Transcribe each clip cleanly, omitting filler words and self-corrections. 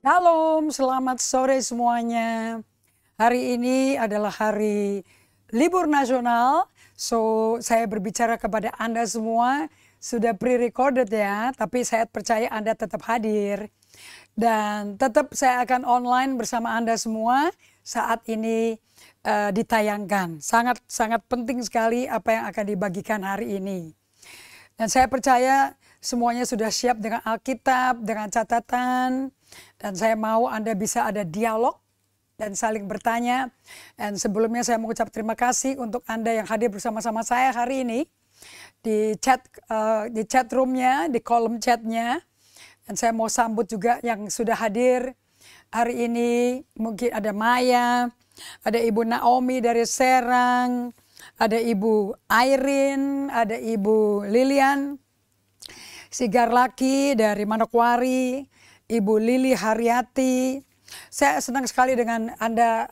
Shalom, selamat sore semuanya. Hari ini adalah hari libur nasional. So, saya berbicara kepada Anda semua. Sudah pre-recorded ya, tapi saya percaya Anda tetap hadir. Dan tetap saya akan online bersama Anda semua saat ini ditayangkan. Sangat penting sekali apa yang akan dibagikan hari ini. Dan saya percaya semuanya sudah siap dengan Alkitab, dengan catatan. Dan saya mau Anda bisa ada dialog dan saling bertanya. Dan sebelumnya saya mengucap terima kasih untuk Anda yang hadir bersama-sama saya hari ini. Di chat roomnya, di kolom chatnya. Dan saya mau sambut juga yang sudah hadir hari ini. Mungkin ada Maya, ada Ibu Naomi dari Serang, ada Ibu Irene, ada Ibu Lilian Sigarlaki dari Manokwari, Ibu Lili Haryati. Saya senang sekali dengan Anda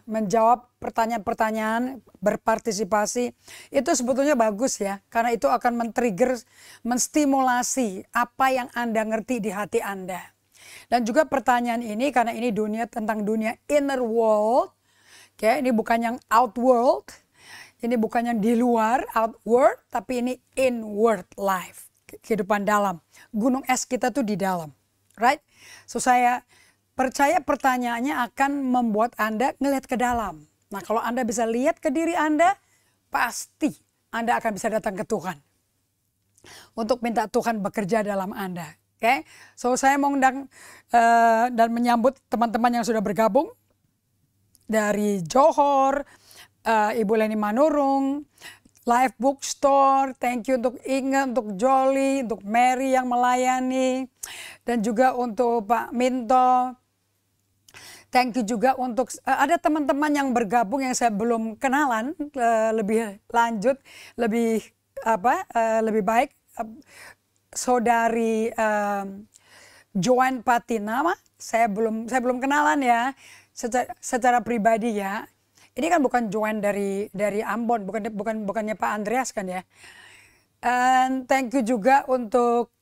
menjawab pertanyaan-pertanyaan, berpartisipasi. Itu sebetulnya bagus ya, karena itu akan men-trigger, menstimulasi apa yang Anda ngerti di hati Anda. Dan juga pertanyaan ini, karena ini tentang dunia inner world, ini bukan yang outworld, ini bukan yang di luar, outward, tapi ini inward life, kehidupan dalam. Gunung es kita tuh di dalam, right? So saya percaya pertanyaannya akan membuat Anda ngelihat ke dalam. Nah kalau Anda bisa lihat ke diri Anda, pasti Anda akan bisa datang ke Tuhan. Untuk minta Tuhan bekerja dalam Anda. Oke, so saya mau undang dan menyambut teman-teman yang sudah bergabung. Dari Johor, Ibu Leni Manurung, Live Bookstore, thank you untuk Inge, untuk Jolly, untuk Mary yang melayani. Dan juga untuk Pak Minto. Thank you juga untuk ada teman-teman yang bergabung yang saya belum kenalan lebih lanjut, lebih baik. Saudari Joan Patinama, saya belum kenalan ya secara pribadi ya. Ini kan bukan Joan dari Ambon, bukannya Pak Andreas kan ya. And thank you juga untuk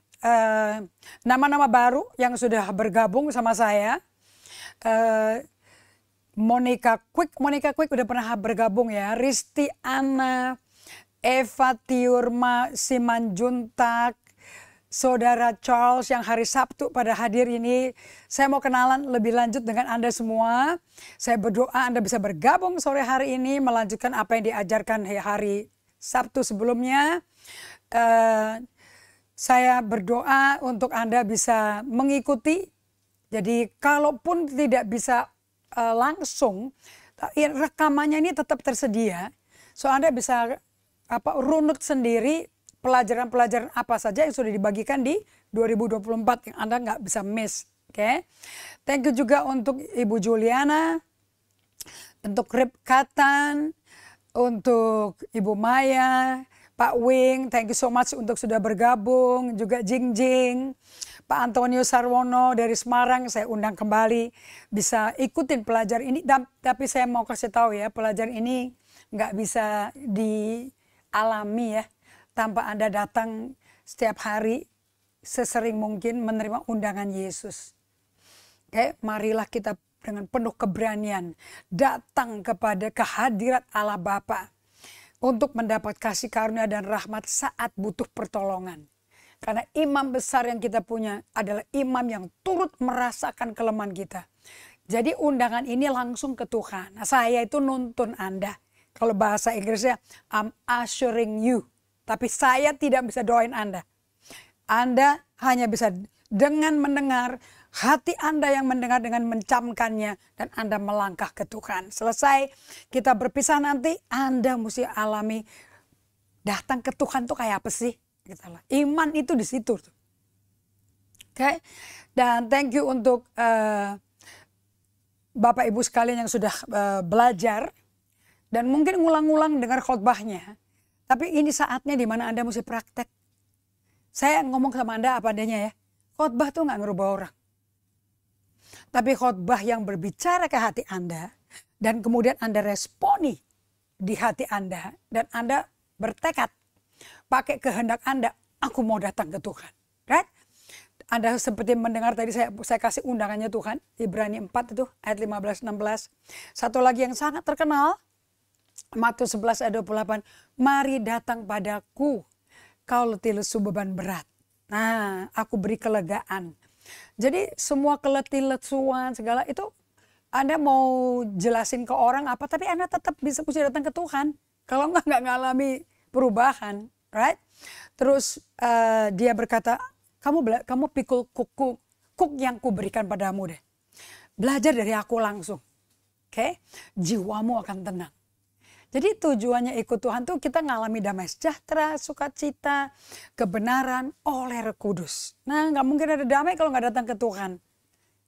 nama-nama baru yang sudah bergabung sama saya. Monica Quick udah pernah bergabung ya. Risti Anna, Eva Tiurma, Simanjuntak, Saudara Charles yang hari Sabtu pada hadir ini. Saya mau kenalan lebih lanjut dengan Anda semua. Saya berdoa Anda bisa bergabung sore hari ini melanjutkan apa yang diajarkan hari Sabtu sebelumnya. Saya berdoa untuk Anda bisa mengikuti. Jadi kalaupun tidak bisa langsung, rekamannya ini tetap tersedia. So Anda bisa runut sendiri pelajaran-pelajaran apa saja yang sudah dibagikan di 2024 yang Anda nggak bisa miss. Oke. Thank you juga untuk Ibu Juliana, untuk Rip Katan, untuk Ibu Maya, Pak Wing, thank you so much untuk sudah bergabung, juga Jing Jing, Pak Antonio Sarwono dari Semarang, saya undang kembali bisa ikutin pelajaran ini. Tapi saya mau kasih tahu ya, pelajaran ini nggak bisa dialami ya tanpa Anda datang setiap hari sesering mungkin menerima undangan Yesus. Oke, marilah kita dengan penuh keberanian datang kepada kehadirat Allah Bapa untuk mendapat kasih karunia dan rahmat saat butuh pertolongan. Karena imam besar yang kita punya adalah imam yang turut merasakan kelemahan kita. Jadi undangan ini langsung ke Tuhan. Nah, saya itu nuntun Anda. Kalau bahasa Inggrisnya, I'm assuring you. Tapi saya tidak bisa doain Anda. Anda hanya bisa dengan mendengar, hati Anda yang mendengar dengan mencamkannya, dan Anda melangkah ke Tuhan. Selesai kita berpisah nanti, Anda mesti alami datang ke Tuhan tuh kayak apa sih? Iman itu di situ. Oke. Dan thank you untuk Bapak Ibu sekalian yang sudah belajar dan mungkin ngulang-ngulang dengar khotbahnya. Tapi ini saatnya di mana Anda mesti praktek. Saya ngomong sama Anda apa adanya ya. Khotbah tuh nggak ngerubah orang. Tapi khotbah yang berbicara ke hati Anda dan kemudian Anda responi di hati Anda dan Anda bertekad pakai kehendak Anda, aku mau datang ke Tuhan. Right? Anda seperti mendengar tadi saya kasih undangannya Tuhan. Ibrani 4 itu ayat 15-16. Satu lagi yang sangat terkenal. Matius 11 ayat 28. Mari datang padaku kau letih lesu beban berat. Nah, aku beri kelegaan. Jadi semua keletih lesuan segala itu Anda mau jelasin ke orang apa, tapi Anda tetap bisa datang ke Tuhan. Kalau nggak ngalami perubahan, right? Terus dia berkata, kamu pikul kuk yang kuberikan padamu deh. Belajar dari aku langsung. Oke? Jiwamu akan tenang. Jadi tujuannya ikut Tuhan tuh kita ngalami damai sejahtera, sukacita, kebenaran oleh Roh Kudus. Nah, nggak mungkin ada damai kalau nggak datang ke Tuhan.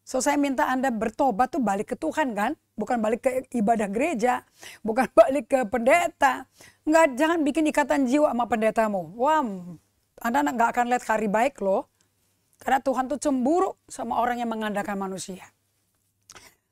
So saya minta Anda bertobat tuh balik ke Tuhan kan, bukan balik ke ibadah gereja, bukan balik ke pendeta. Nggak, jangan bikin ikatan jiwa sama pendetamu. Wah, Anda nggak akan lihat hari baik loh. Karena Tuhan tuh cemburu sama orang yang mengandalkan manusia.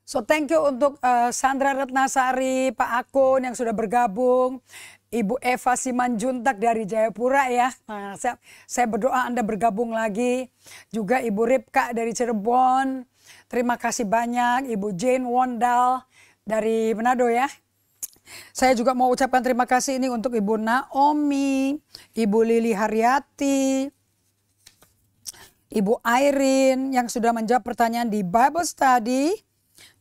So thank you untuk Sandra Retnasari, Pak Akun yang sudah bergabung. Ibu Eva Simanjuntak dari Jayapura ya. Nah, saya berdoa Anda bergabung lagi. Juga Ibu Ripka dari Cirebon. Terima kasih banyak. Ibu Jane Wondal dari Manado ya. Saya juga mau ucapkan terima kasih ini untuk Ibu Naomi, Ibu Lili Haryati, Ibu Irene yang sudah menjawab pertanyaan di Bible Study.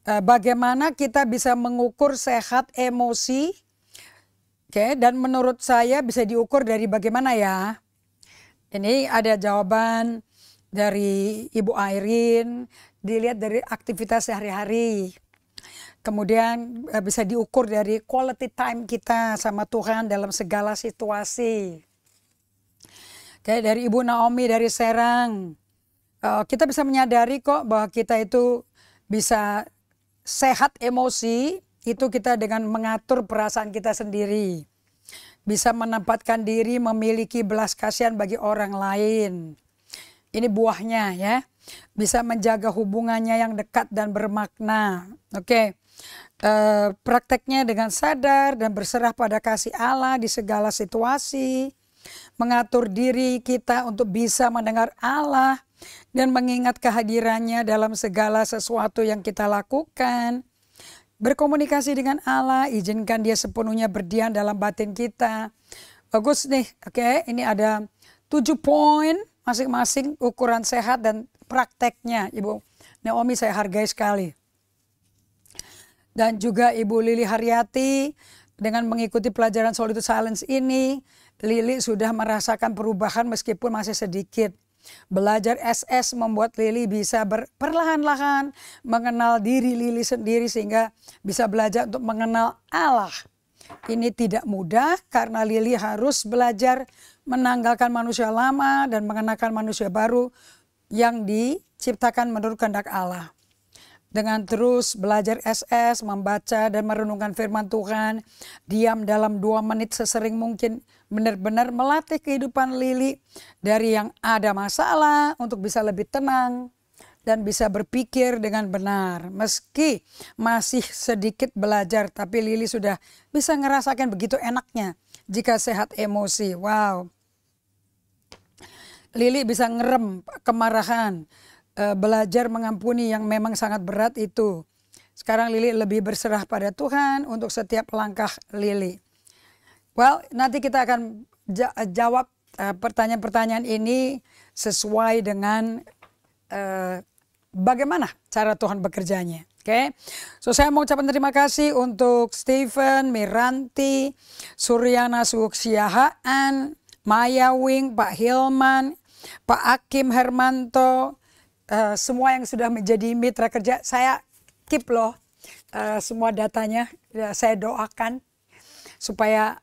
Bagaimana kita bisa mengukur sehat emosi? Oke, dan menurut saya bisa diukur dari bagaimana ya? Ini ada jawaban dari Ibu Irene, dilihat dari aktivitas sehari-hari. Kemudian bisa diukur dari quality time kita sama Tuhan dalam segala situasi. Oke, dari Ibu Naomi dari Serang. Kita bisa menyadari kok bahwa kita itu bisa sehat emosi itu kita dengan mengatur perasaan kita sendiri. Bisa menempatkan diri memiliki belas kasihan bagi orang lain. Ini buahnya ya. Bisa menjaga hubungannya yang dekat dan bermakna. Oke. Prakteknya dengan sadar dan berserah pada kasih Allah di segala situasi. Mengatur diri kita untuk bisa mendengar Allah dan mengingat kehadirannya dalam segala sesuatu yang kita lakukan. Berkomunikasi dengan Allah, izinkan dia sepenuhnya berdiam dalam batin kita. Bagus nih, oke. Ini ada 7 poin masing-masing ukuran sehat dan prakteknya. Ibu Naomi saya hargai sekali. Dan juga Ibu Lili Haryati dengan mengikuti pelajaran Solitude Silence ini, Lili sudah merasakan perubahan meskipun masih sedikit. Belajar SS membuat Lili bisa perlahan-lahan mengenal diri Lili sendiri sehingga bisa belajar untuk mengenal Allah. Ini tidak mudah karena Lili harus belajar menanggalkan manusia lama dan mengenakan manusia baru yang diciptakan menurut kehendak Allah. Dengan terus belajar SS, membaca dan merenungkan firman Tuhan, diam dalam 2 menit sesering mungkin, benar-benar melatih kehidupan Lili dari yang ada masalah untuk bisa lebih tenang dan bisa berpikir dengan benar. Meski masih sedikit belajar, tapi Lili sudah bisa ngerasakan begitu enaknya jika sehat emosi. Wow. Lili bisa ngerem kemarahan. Belajar mengampuni yang memang sangat berat itu. Sekarang Lili lebih berserah pada Tuhan untuk setiap langkah Lili. Well, nanti kita akan jawab pertanyaan-pertanyaan ini sesuai dengan bagaimana cara Tuhan bekerjanya. Oke, so saya mau ucapkan terima kasih untuk Stephen, Miranti, Suryana Suksiahaan, Maya Wing, Pak Hilman, Pak Akim Hermanto, semua yang sudah menjadi mitra kerja. Saya keep loh semua datanya. Saya doakan supaya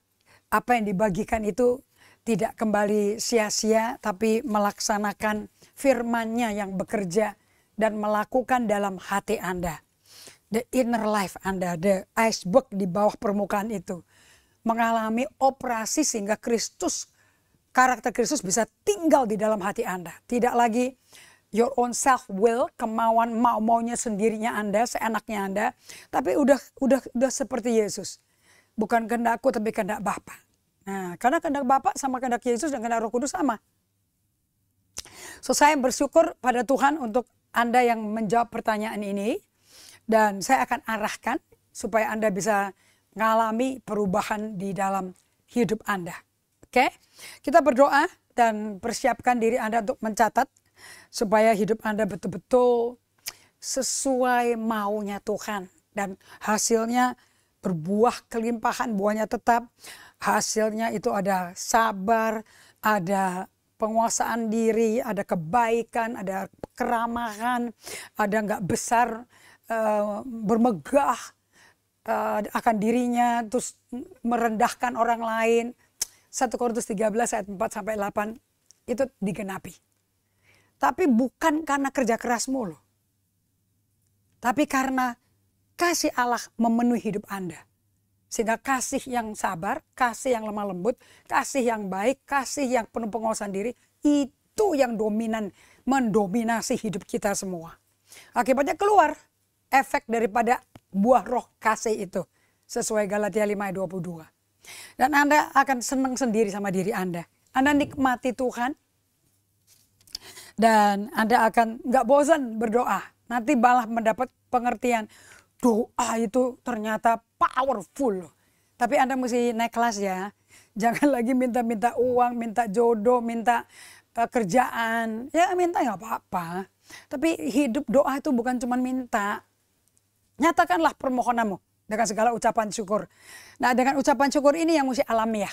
apa yang dibagikan itu tidak kembali sia-sia, tapi melaksanakan firman-Nya yang bekerja dan melakukan dalam hati Anda. The inner life Anda, the iceberg di bawah permukaan itu mengalami operasi sehingga Kristus, karakter Kristus bisa tinggal di dalam hati Anda. Tidak lagi your own self will, kemauan maunya sendirinya Anda, seenaknya Anda, tapi udah seperti Yesus. Bukan kehendakku tapi kehendak Bapa. Nah, karena kehendak Bapa sama kehendak Yesus dan kehendak Roh Kudus sama. So saya bersyukur pada Tuhan untuk Anda yang menjawab pertanyaan ini. Dan saya akan arahkan supaya Anda bisa mengalami perubahan di dalam hidup Anda. Oke, kita berdoa dan persiapkan diri Anda untuk mencatat supaya hidup Anda betul-betul sesuai maunya Tuhan. Dan hasilnya berbuah kelimpahan, buahnya tetap. Hasilnya itu ada sabar, ada penguasaan diri, ada kebaikan, ada keramahan, ada nggak besar, bermegah akan dirinya, terus merendahkan orang lain. 1 Korintus 13 ayat 4-8 itu digenapi. Tapi bukan karena kerja kerasmu loh. Tapi karena kasih Allah memenuhi hidup Anda. Sehingga kasih yang sabar, kasih yang lemah lembut, kasih yang baik, kasih yang penuh penguasaan diri, itu yang dominan, mendominasi hidup kita semua. Akibatnya keluar efek daripada buah roh kasih itu. Sesuai Galatia 5 ayat 22. Dan Anda akan senang sendiri sama diri Anda. Anda nikmati Tuhan. Dan Anda akan nggak bosan berdoa. Nanti malah mendapat pengertian. Doa itu ternyata powerful. Tapi Anda mesti naik kelas ya. Jangan lagi minta-minta uang, minta jodoh, minta kerjaan. Ya minta nggak apa-apa. Tapi hidup doa itu bukan cuma minta. Nyatakanlah permohonanmu dengan segala ucapan syukur. Nah, dengan ucapan syukur ini yang mesti alamiah.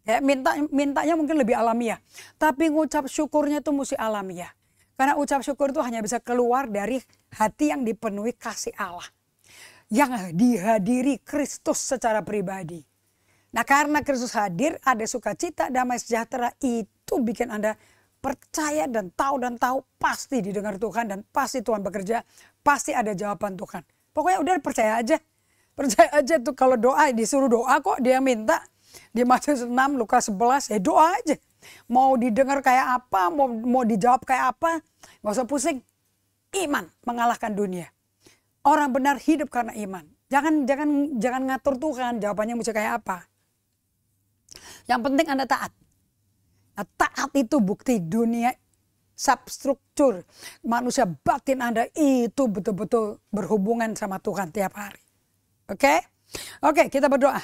Ya, mintanya mungkin lebih alamiah. Tapi ngucap syukurnya itu mesti alamiah. Karena ucap syukur itu hanya bisa keluar dari hati yang dipenuhi kasih Allah. Yang dihadiri Kristus secara pribadi. Nah, karena Kristus hadir, ada sukacita, damai sejahtera, itu bikin Anda percaya dan tahu pasti didengar Tuhan dan pasti Tuhan bekerja, pasti ada jawaban Tuhan. Pokoknya udah percaya aja. Percaya aja tuh kalau doa disuruh doa kok dia minta. Di Matius 6, Lukas 11 ya doa aja. Mau didengar kayak apa, mau dijawab kayak apa, nggak usah pusing. Iman mengalahkan dunia. Orang benar hidup karena iman. Jangan ngatur Tuhan jawabannya mesti kayak apa. Yang penting Anda taat. Nah, taat itu bukti dunia substruktur manusia batin Anda itu betul-betul berhubungan sama Tuhan tiap hari. Oke, kita berdoa.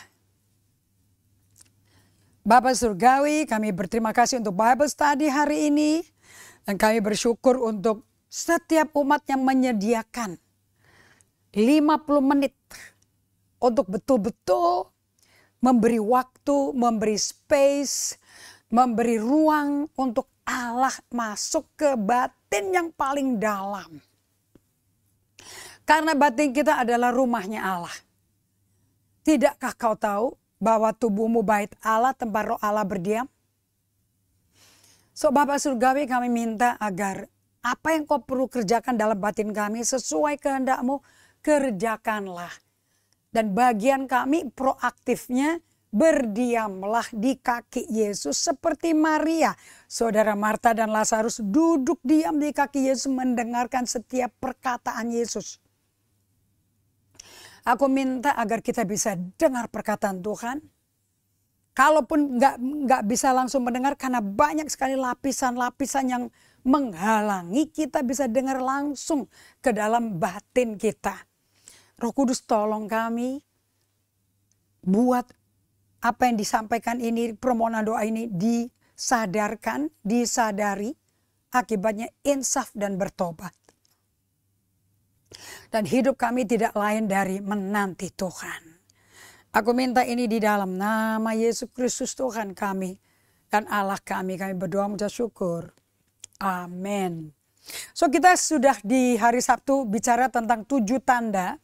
Bapa Surgawi, kami berterima kasih untuk Bible Study hari ini. Dan kami bersyukur untuk setiap umat yang menyediakan 50 menit untuk betul-betul memberi waktu, memberi space, memberi ruang untuk Allah masuk ke batin yang paling dalam. Karena batin kita adalah rumahnya Allah. Tidakkah kau tahu bahwa tubuhmu bait Allah, tempat roh Allah berdiam? So Bapa Surgawi, kami minta agar apa yang kau perlu kerjakan dalam batin kami sesuai kehendak-Mu, kerjakanlah. Dan bagian kami proaktifnya, berdiamlah di kaki Yesus seperti Maria. Saudara Marta dan Lazarus duduk diam di kaki Yesus mendengarkan setiap perkataan Yesus. Aku minta agar kita bisa dengar perkataan Tuhan. Kalaupun nggak bisa langsung mendengar karena banyak sekali lapisan-lapisan yang menghalangi kita bisa dengar langsung ke dalam batin kita. Roh Kudus tolong kami buat apa yang disampaikan ini, permohonan doa ini disadarkan, disadari, akibatnya insaf dan bertobat. Dan hidup kami tidak lain dari menanti Tuhan. Aku minta ini di dalam nama Yesus Kristus Tuhan kami dan Allah kami. Kami berdoa mengucap syukur. Amin. So kita sudah di hari Sabtu bicara tentang 7 tanda.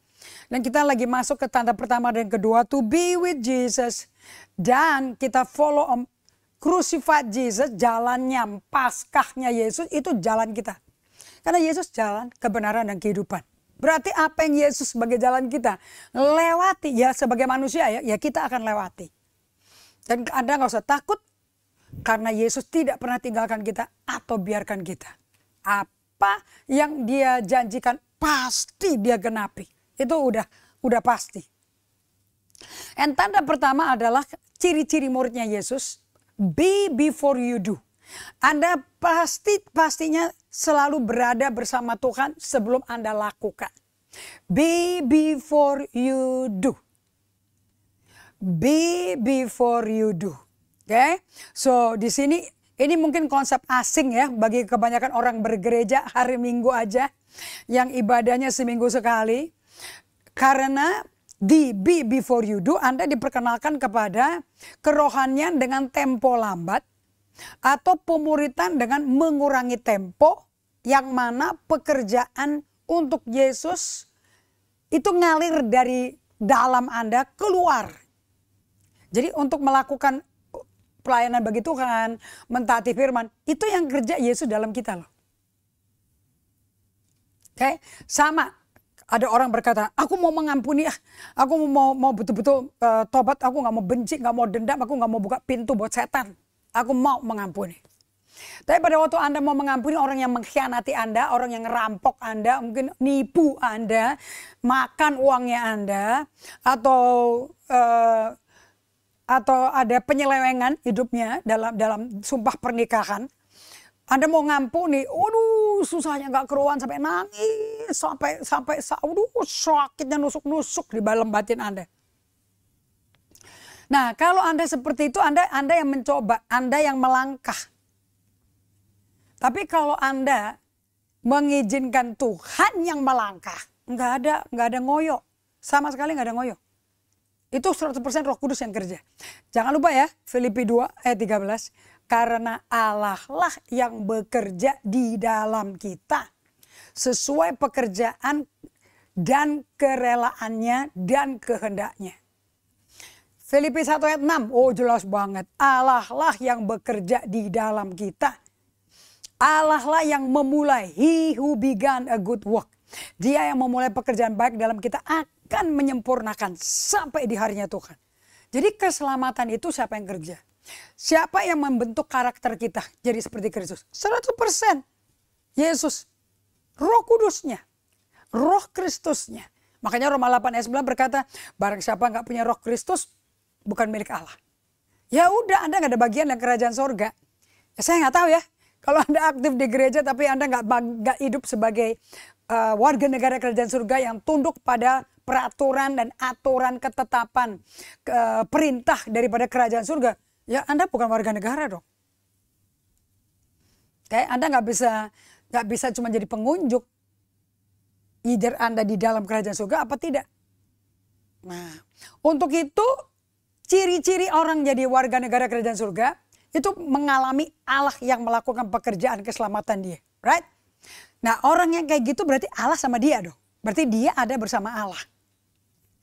Dan kita lagi masuk ke tanda pertama dan kedua, to be with Jesus. Dan kita follow crucified Jesus, jalannya, paskahnya Yesus, itu jalan kita. Karena Yesus jalan, kebenaran dan kehidupan. Berarti apa yang Yesus sebagai jalan kita lewati, ya sebagai manusia ya kita akan lewati. Dan Anda nggak usah takut karena Yesus tidak pernah tinggalkan kita atau biarkan kita. Apa yang Dia janjikan pasti Dia genapi. Itu udah pasti. Dan tanda pertama adalah ciri-ciri muridnya Yesus, be before you do. Anda pastinya selalu berada bersama Tuhan sebelum Anda lakukan. Be before you do. Be before you do. Oke? So di sini ini mungkin konsep asing ya bagi kebanyakan orang bergereja hari Minggu aja yang ibadahnya seminggu sekali. Karena di be before you do Anda diperkenalkan kepada kerohanian dengan tempo lambat atau pemuritan dengan mengurangi tempo, yang mana pekerjaan untuk Yesus itu ngalir dari dalam Anda keluar. Jadi untuk melakukan pelayanan bagi Tuhan, mentaati firman, itu yang kerja Yesus dalam kita loh. Oke, sama. Ada orang berkata, aku mau mengampuni, aku mau betul-betul tobat, aku gak mau benci, gak mau dendam, aku gak mau buka pintu buat setan. Aku mau mengampuni. Tapi pada waktu Anda mau mengampuni orang yang mengkhianati Anda, orang yang ngerampok Anda, mungkin nipu Anda, makan uangnya Anda, atau ada penyelewengan hidupnya dalam sumpah pernikahan. Anda mau ngampuni, waduh susahnya gak keruan sampai nangis, sampai sakitnya nusuk-nusuk di dalam batin Anda. Nah kalau Anda seperti itu, Anda yang mencoba, Anda yang melangkah. Tapi kalau Anda mengizinkan Tuhan yang melangkah, nggak ada ngoyo, sama sekali nggak ada ngoyo. Itu 100% Roh Kudus yang kerja. Jangan lupa ya, Filipi 2 ayat 13. Karena Allah lah yang bekerja di dalam kita sesuai pekerjaan dan kerelaannya dan kehendaknya. Filipi 1 ayat 6, oh jelas banget. Allah lah yang bekerja di dalam kita. Allah lah yang memulai, he who began a good work. Dia yang memulai pekerjaan baik dalam kita akan menyempurnakan sampai di harinya Tuhan. Jadi keselamatan itu siapa yang kerja? Siapa yang membentuk karakter kita jadi seperti Kristus? 100% Yesus. Roh Kudusnya. Roh Kristusnya. Makanya Roma 8 ayat 9 berkata, barang siapa nggak punya Roh Kristus bukan milik Allah. Ya udah, Anda nggak ada bagian dalam kerajaan sorga. Ya, saya nggak tahu ya. Kalau Anda aktif di gereja tapi Anda nggak hidup sebagai warga negara kerajaan surga yang tunduk pada peraturan dan aturan ketetapan perintah daripada kerajaan surga, ya Anda bukan warga negara dong. Kayak Anda nggak bisa cuma jadi pengunjuk. Either Anda di dalam kerajaan surga apa tidak. Nah, untuk itu ciri-ciri orang jadi warga negara kerajaan surga itu mengalami Allah yang melakukan pekerjaan keselamatan dia, right? Nah, orang yang kayak gitu berarti Allah sama dia dong. Berarti dia ada bersama Allah.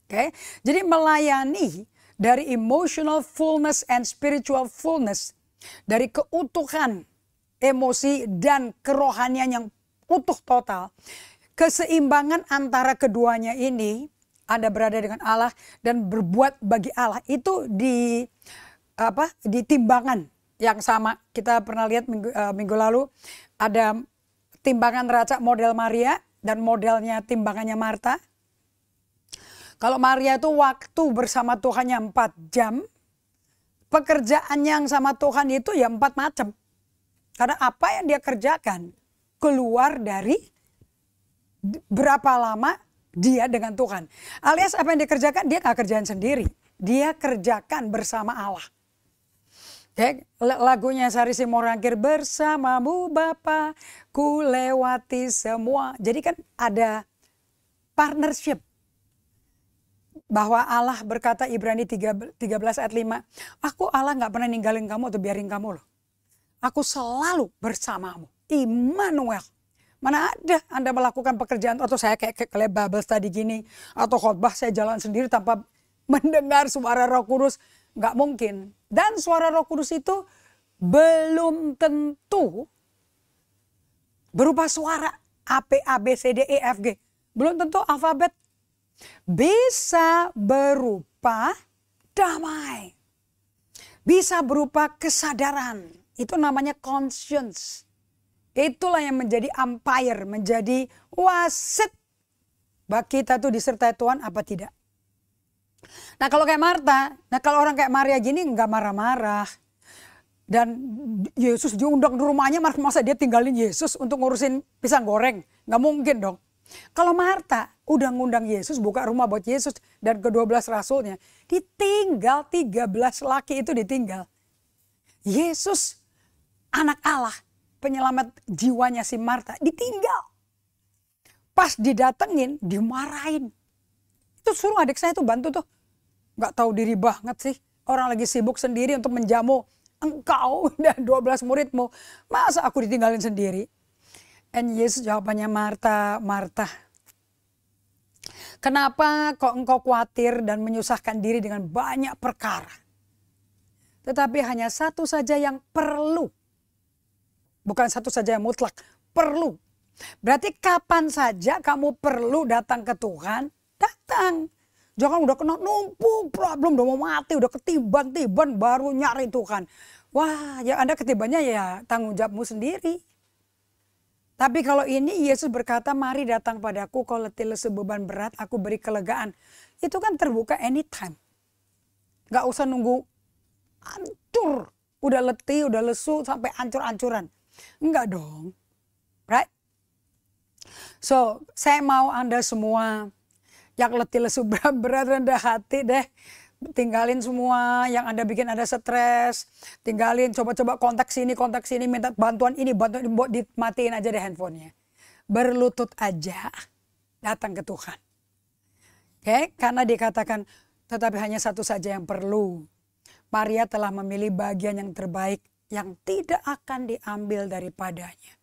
Oke. Jadi melayani dari emotional fullness and spiritual fullness, dari keutuhan emosi dan kerohanian yang utuh total, keseimbangan antara keduanya ini, Anda berada dengan Allah dan berbuat bagi Allah, itu di timbangan yang sama. Kita pernah lihat minggu lalu ada timbangan neraca model Maria dan modelnya timbangannya Marta. Kalau Maria itu waktu bersama Tuhannya 4 jam, pekerjaan yang sama Tuhan itu ya 4 macam. Karena apa yang dia kerjakan keluar dari berapa lama dia dengan Tuhan. Alias apa yang dikerjakan dia gak kerjain sendiri. Dia kerjakan bersama Allah. Oke, lagunya Sari Simorangkir, bersamamu Bapa ku lewati semua. Jadi kan ada partnership. Bahwa Allah berkata Ibrani 13 ayat 5. Aku Allah gak pernah ninggalin kamu atau biarin kamu loh. Aku selalu bersamamu. Immanuel. Mana ada Anda melakukan pekerjaan atau saya kayak Bubbles tadi gini. Atau khotbah saya jalan sendiri tanpa mendengar suara Roh Kudus. Gak mungkin. Dan suara Roh Kudus itu belum tentu berupa suara A, B, C, D, E, F, G. Belum tentu alfabet. Bisa berupa damai. Bisa berupa kesadaran. Itu namanya conscience. Itulah yang menjadi umpire, menjadi wasit. Bahwa kita tuh disertai Tuhan apa tidak. Nah kalau kayak Marta, kalau orang kayak Maria gini nggak marah-marah. Dan Yesus diundang di rumahnya, masa dia tinggalin Yesus untuk ngurusin pisang goreng? Nggak mungkin dong. Kalau Marta udah ngundang Yesus, buka rumah buat Yesus dan ke-12 rasulnya, ditinggal 13 laki itu ditinggal. Yesus anak Allah, penyelamat jiwanya si Marta, ditinggal. Pas didatengin, dimarahin. Itu suruh adik saya tuh bantu tuh. Gak tahu diri banget sih. Orang lagi sibuk sendiri untuk menjamu engkau dan 12 muridmu. Masa aku ditinggalin sendiri? And Yesus jawabannya, Marta, Marta, kenapa kok engkau khawatir dan menyusahkan diri dengan banyak perkara? Tetapi hanya satu saja yang perlu. Bukan satu saja yang mutlak, perlu. Berarti kapan saja kamu perlu datang ke Tuhan, datang. Jangan udah kena numpuk problem, udah mau mati, udah ketiban-tiban baru nyari Tuhan. Wah, ya Anda ketibannya ya tanggung jawabmu sendiri. Tapi kalau ini Yesus berkata, mari datang padaku kau letih lesu beban berat, aku beri kelegaan. Itu kan terbuka anytime. Gak usah nunggu hancur. Udah letih, udah lesu sampai hancur-hancuran. Enggak dong. Right? So, saya mau Anda semua yang letih lesu berat rendah hati deh. Tinggalin semua yang Anda bikin Anda stres. Tinggalin, coba-coba kontak sini, minta bantuan ini, buat dimatiin aja deh handphonenya. Berlutut aja, datang ke Tuhan. Oke, karena dikatakan, tetapi hanya satu saja yang perlu. Maria telah memilih bagian yang terbaik yang tidak akan diambil daripadanya.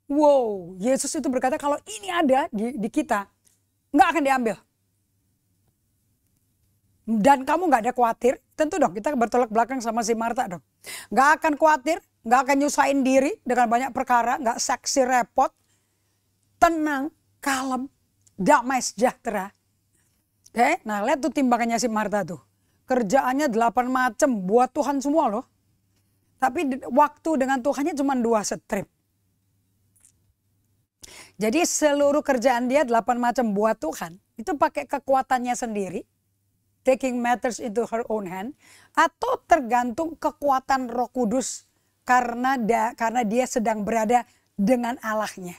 Wow, Yesus itu berkata kalau ini ada di kita, nggak akan diambil. Dan kamu gak ada khawatir, tentu dong kita bertolak belakang sama si Marta dong. Gak akan khawatir, gak akan nyusahin diri dengan banyak perkara, gak seksi repot. Tenang, kalem, damai sejahtera. Oke, nah lihat tuh timbangannya si Marta tuh. Kerjaannya 8 macam buat Tuhan semua loh. Tapi waktu dengan Tuhannya cuma 2 strip. Jadi seluruh kerjaan dia 8 macam buat Tuhan, itu pakai kekuatannya sendiri. Taking matters into her own hand, atau tergantung kekuatan Roh Kudus karena dia sedang berada dengan Allahnya.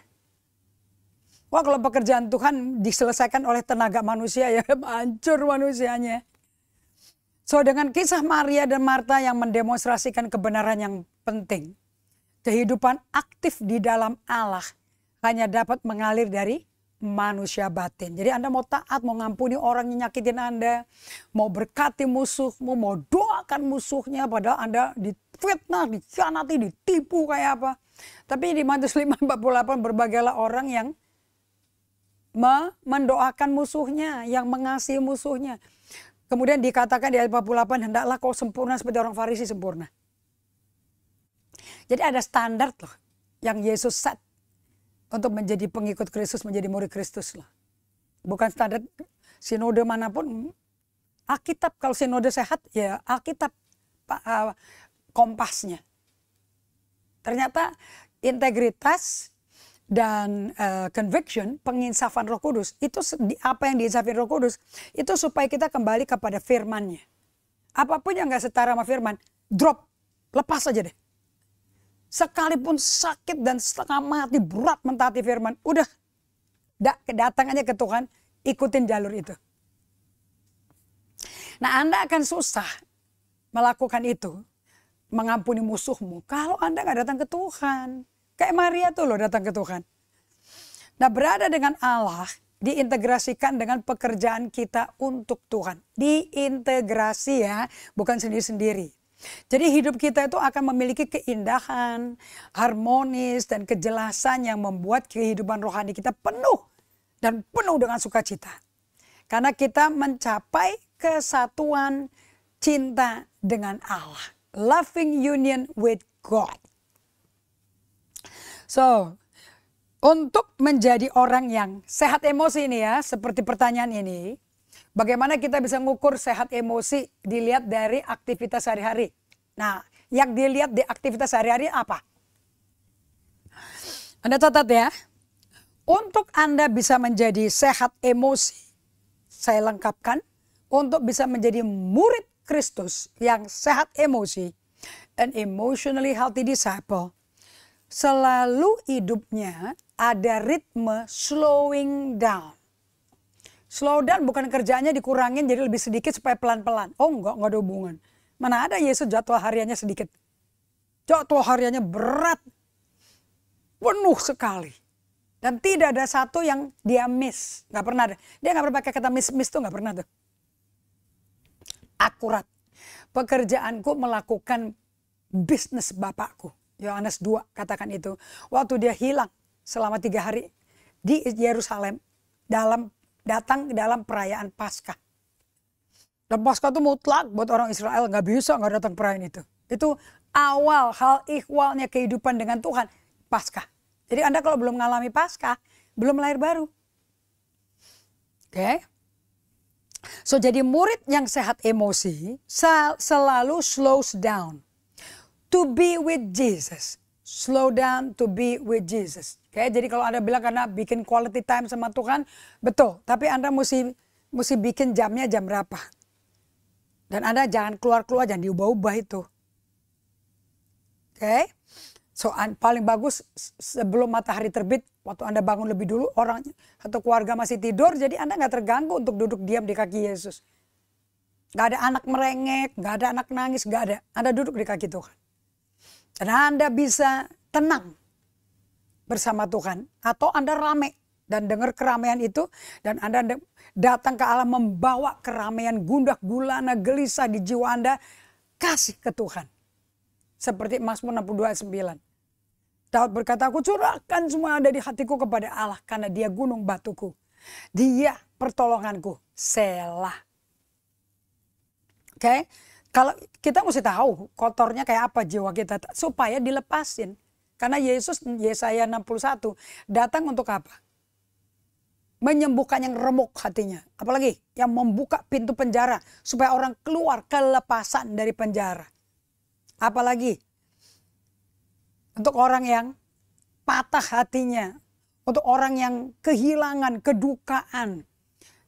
Wah, kalau pekerjaan Tuhan diselesaikan oleh tenaga manusia ya hancur manusianya. So dengan kisah Maria dan Marta yang mendemonstrasikan kebenaran yang penting, kehidupan aktif di dalam Allah hanya dapat mengalir dari manusia batin. Jadi Anda mau taat, mau ngampuni orang yang nyakitin Anda, mau berkati musuhmu, mau doakan musuhnya, padahal Anda difitnah, dikhianati, ditipu kayak apa. Tapi di Matius 5:48 berbagailah orang yang mendoakan musuhnya, yang mengasihi musuhnya. Kemudian dikatakan di ayat 48, hendaklah kau sempurna seperti orang Farisi sempurna. Jadi ada standar loh yang Yesus set untuk menjadi pengikut Kristus, menjadi murid Kristus lah. Bukan standar sinode manapun. Alkitab, kalau sinode sehat ya Alkitab kompasnya. Ternyata integritas dan conviction, penginsafan Roh Kudus, itu apa yang diinsafin Roh Kudus, itu supaya kita kembali kepada firman-Nya. Apapun yang gak setara sama firman, drop, lepas aja deh. Sekalipun sakit dan setengah mati, berat mentaati firman, udah datang aja ke Tuhan, ikutin jalur itu. Nah, Anda akan susah melakukan itu, mengampuni musuhmu, kalau Anda gak datang ke Tuhan. Kayak Maria tuh loh datang ke Tuhan. Nah, berada dengan Allah diintegrasikan dengan pekerjaan kita untuk Tuhan. Diintegrasi ya, bukan sendiri-sendiri. Jadi hidup kita itu akan memiliki keindahan, harmonis, dan kejelasan yang membuat kehidupan rohani kita penuh dan penuh dengan sukacita. Karena kita mencapai kesatuan cinta dengan Allah. Loving union with God. So, untuk menjadi orang yang sehat emosi ini ya, seperti pertanyaan ini, bagaimana kita bisa mengukur sehat emosi dilihat dari aktivitas sehari-hari. Nah, yang dilihat di aktivitas sehari-hari apa? Anda catat ya, untuk Anda bisa menjadi sehat emosi, saya lengkapkan, untuk bisa menjadi murid Kristus yang sehat emosi, an emotionally healthy disciple selalu hidupnya ada ritme slowing down. Slow down bukan kerjaannya dikurangin jadi lebih sedikit supaya pelan-pelan. Oh enggak ada hubungan. Mana ada Yesus jadwal hariannya sedikit. Jadwal hariannya berat. Penuh sekali. Dan tidak ada satu yang dia miss. Gak pernah ada. Dia gak pernah pakai kata miss tuh gak pernah tuh. Akurat. Pekerjaanku melakukan bisnis Bapakku. Yohanes 2 katakan itu. Waktu dia hilang selama 3 hari di Yerusalem. Datang dalam perayaan Paskah. Dan Paskah itu mutlak buat orang Israel. Gak bisa gak datang perayaan itu. Itu awal hal ihwalnya kehidupan dengan Tuhan. Paskah. Jadi Anda kalau belum mengalami Paskah, belum lahir baru. Oke. So jadi murid yang sehat emosi selalu slows down. To be with Jesus. Slow down to be with Jesus. Oke, jadi kalau Anda bilang karena bikin quality time sama Tuhan, betul. Tapi Anda mesti bikin jamnya jam berapa. Dan Anda jangan keluar-keluar, jangan diubah-ubah itu. Oke. So paling bagus sebelum matahari terbit, waktu Anda bangun lebih dulu, orang atau keluarga masih tidur, jadi Anda nggak terganggu untuk duduk diam di kaki Yesus. Nggak ada anak merengek, nggak ada anak nangis, nggak ada. Anda duduk di kaki Tuhan. Dan Anda bisa tenang bersama Tuhan. Atau Anda rame dan dengar keramaian itu. Dan Anda datang ke Allah membawa keramaian gundah gulana gelisah di jiwa Anda. Kasih ke Tuhan. Seperti Mazmur 62 ayat 9. Daud berkata, aku curahkan semua ada di hatiku kepada Allah. Karena dia gunung batuku. Dia pertolonganku. Selah. Oke. Kalau kita mesti tahu kotornya kayak apa jiwa kita supaya dilepasin. Karena Yesus Yesaya 61 datang untuk apa? Menyembuhkan yang remuk hatinya. Apalagi yang membuka pintu penjara supaya orang keluar kelepasan dari penjara. Apalagi untuk orang yang patah hatinya. Untuk orang yang kehilangan, kedukaan.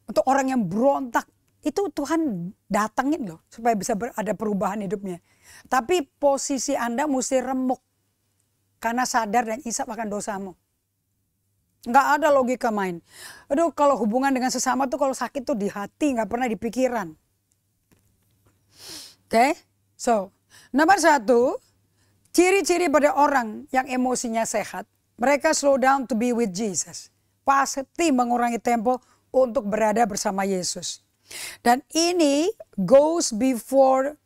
Untuk orang yang berontak. Itu Tuhan datangin loh supaya bisa ada perubahan hidupnya. Tapi posisi Anda mesti remuk. Karena sadar dan isap akan dosamu. Nggak ada logika main. Aduh kalau hubungan dengan sesama tuh kalau sakit tuh di hati nggak pernah di pikiran. Oke. So nomor 1. Ciri-ciri pada orang yang emosinya sehat. Mereka slow down to be with Jesus. Pasti mengurangi tempo untuk berada bersama Yesus. Dan ini goes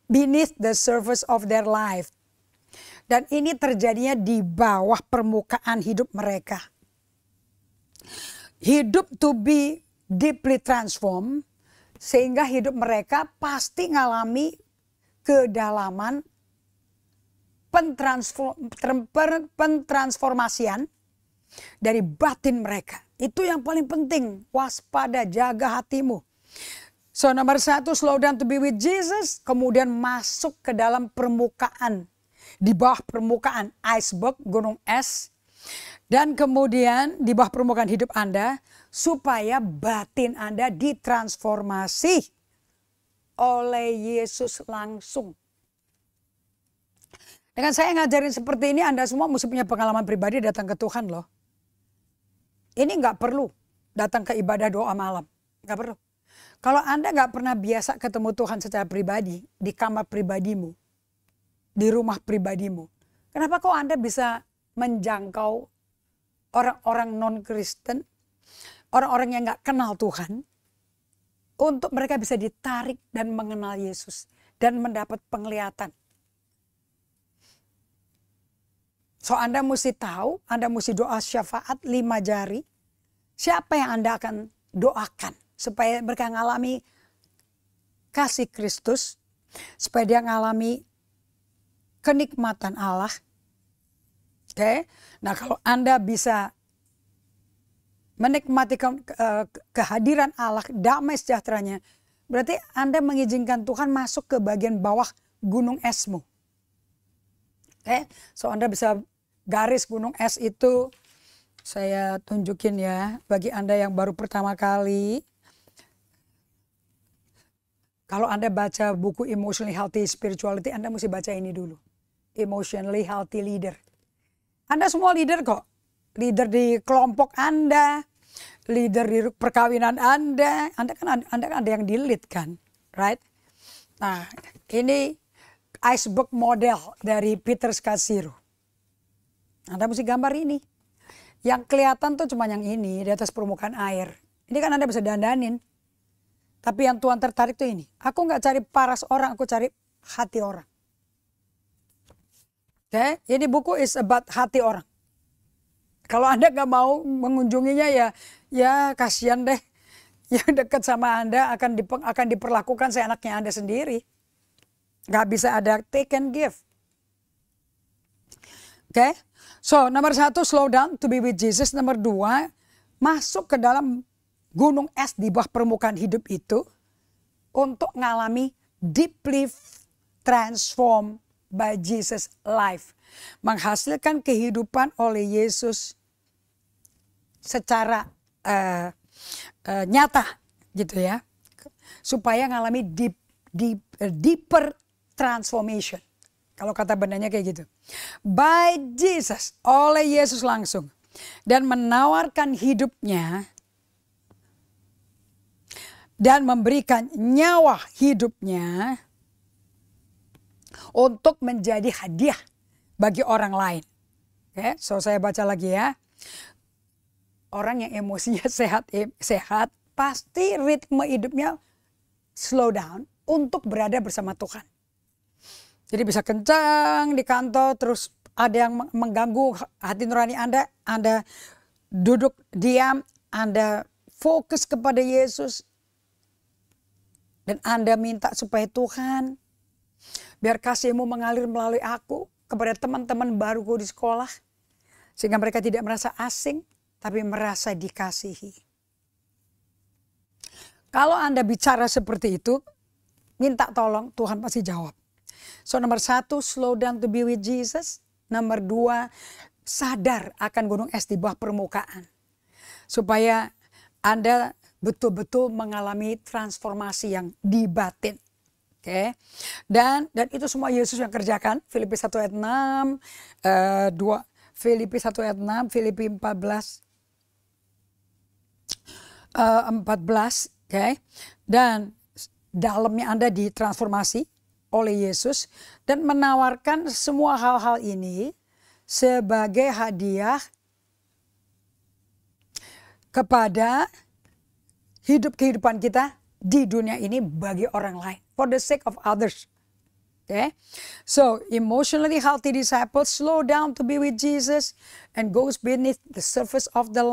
beneath the surface of their life. Dan ini terjadinya di bawah permukaan hidup mereka. Hidup to be deeply transformed. Sehingga hidup mereka pasti ngalami kedalaman pentransformasian dari batin mereka. Itu yang paling penting. Waspada, jaga hatimu. So nomor 1 slow down to be with Jesus. Kemudian masuk ke dalam permukaan. Di bawah permukaan iceberg, gunung es. Dan kemudian di bawah permukaan hidup Anda. Supaya batin Anda ditransformasi oleh Yesus langsung. Dengan saya ngajarin seperti ini Anda semua mesti punya pengalaman pribadi datang ke Tuhan loh. Ini nggak perlu datang ke ibadah doa malam. Nggak perlu. Kalau Anda nggak pernah biasa ketemu Tuhan secara pribadi, di kamar pribadimu, di rumah pribadimu, kenapa kok Anda bisa menjangkau orang-orang non-Kristen, orang-orang yang nggak kenal Tuhan, untuk mereka bisa ditarik dan mengenal Yesus dan mendapat penglihatan. So Anda mesti tahu, Anda mesti doa syafaat 5 jari. Siapa yang Anda akan doakan? Supaya mereka mengalami kasih Kristus. Supaya dia mengalami kenikmatan Allah. Oke. Nah kalau Anda bisa menikmati kehadiran Allah, damai sejahteranya. Berarti Anda mengizinkan Tuhan masuk ke bagian bawah gunung esmu. Oke. So Anda bisa garis gunung es itu. Saya tunjukin ya bagi Anda yang baru pertama kali. Kalau Anda baca buku Emotionally Healthy Spirituality, Anda mesti baca ini dulu. emotionally healthy leader. Anda semua leader kok. Leader di kelompok Anda, leader di perkawinan Anda kan ada yang di lead kan, right? Nah, ini iceberg model dari Peter Scazzero. Anda mesti gambar ini. Yang kelihatan tuh cuma yang ini di atas permukaan air. Ini kan Anda bisa dandanin. Tapi yang Tuhan tertarik tuh ini. Aku nggak cari paras orang, aku cari hati orang. Oke, ini buku is about hati orang. Kalau Anda nggak mau mengunjunginya ya kasihan deh. Yang dekat sama Anda akan diperlakukan seenaknya Anda sendiri. Nggak bisa ada take and give. Oke, so nomor 1 slow down to be with Jesus. Nomor 2 masuk ke dalam gunung es di bawah permukaan hidup itu untuk ngalami deeply transform by Jesus life. Menghasilkan kehidupan oleh Yesus secara nyata gitu ya. Supaya ngalami deeper transformation. Kalau kata benarnya kayak gitu. By Jesus, oleh Yesus langsung. Dan menawarkan hidupnya dan memberikan nyawa hidupnya untuk menjadi hadiah bagi orang lain. Oke, so saya baca lagi ya. Orang yang emosinya sehat pasti ritme hidupnya slow down untuk berada bersama Tuhan. Jadi bisa kencang di kantor, terus ada yang mengganggu hati nurani Anda. Anda duduk diam, Anda fokus kepada Yesus. Dan Anda minta supaya Tuhan, biar kasih-Mu mengalir melalui aku kepada teman-teman baruku di sekolah. Sehingga mereka tidak merasa asing, tapi merasa dikasihi. Kalau Anda bicara seperti itu, minta tolong, Tuhan pasti jawab. So nomor 1, slow down to be with Jesus. Nomor 2, sadar akan gunung es di bawah permukaan. Supaya Anda betul-betul mengalami transformasi yang di batin. Oke. Dan itu semua Yesus yang kerjakan. Filipi 1 ayat 6, Filipi 1 ayat 6, Filipi 14, oke. Dan dalamnya Anda ditransformasi oleh Yesus dan menawarkan semua hal-hal ini sebagai hadiah kepada kehidupan kita di dunia ini bagi orang lain. For the sake of others. Okay? So, emotionally healthy disciples slow down to be with Jesus and goes beneath the surface of their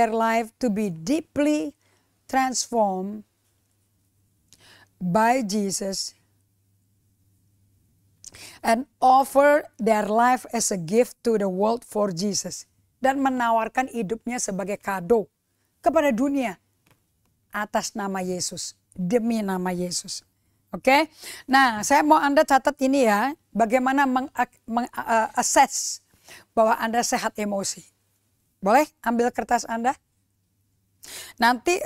life to be deeply transformed by Jesus and offer their life as a gift to the world for Jesus. Dan menawarkan hidupnya sebagai kado kepada dunia atas nama Yesus, demi nama Yesus. Oke, nah saya mau Anda catat ini ya, bagaimana meng-assess bahwa Anda sehat emosi. Boleh ambil kertas Anda? Nanti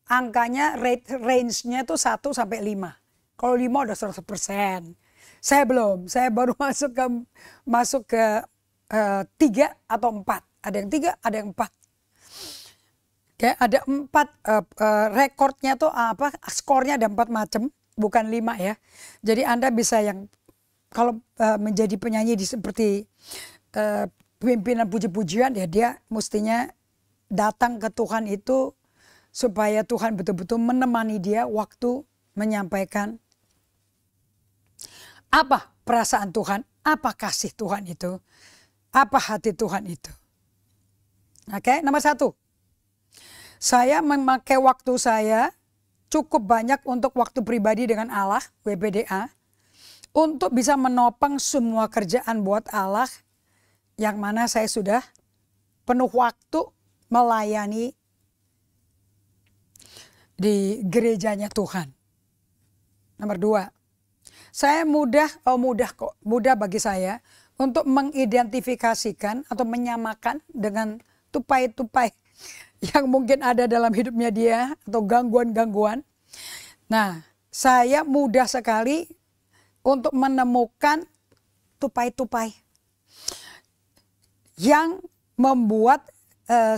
angkanya range-nya itu 1 sampai 5. Kalau 5 udah 100%. Saya belum, saya baru masuk ke 3 atau 4. Ada yang 3, ada yang 4. Oke, ada 4 rekornya tuh skornya ada 4 macam, bukan 5 ya. Jadi Anda bisa yang kalau menjadi penyanyi seperti pimpinan puji-pujian ya, dia mestinya datang ke Tuhan itu supaya Tuhan betul-betul menemani dia waktu menyampaikan apa perasaan Tuhan, apa kasih Tuhan itu, apa hati Tuhan itu. Oke, nomor 1. Saya memakai waktu saya cukup banyak untuk waktu pribadi dengan Allah, WPDA, untuk bisa menopang semua kerjaan buat Allah yang mana saya sudah penuh waktu melayani di gerejanya Tuhan. Nomor 2, saya mudah bagi saya untuk mengidentifikasikan atau menyamakan dengan tupai-tupai yang mungkin ada dalam hidupnya dia atau gangguan-gangguan. Nah, saya mudah sekali untuk menemukan tupai-tupai yang membuat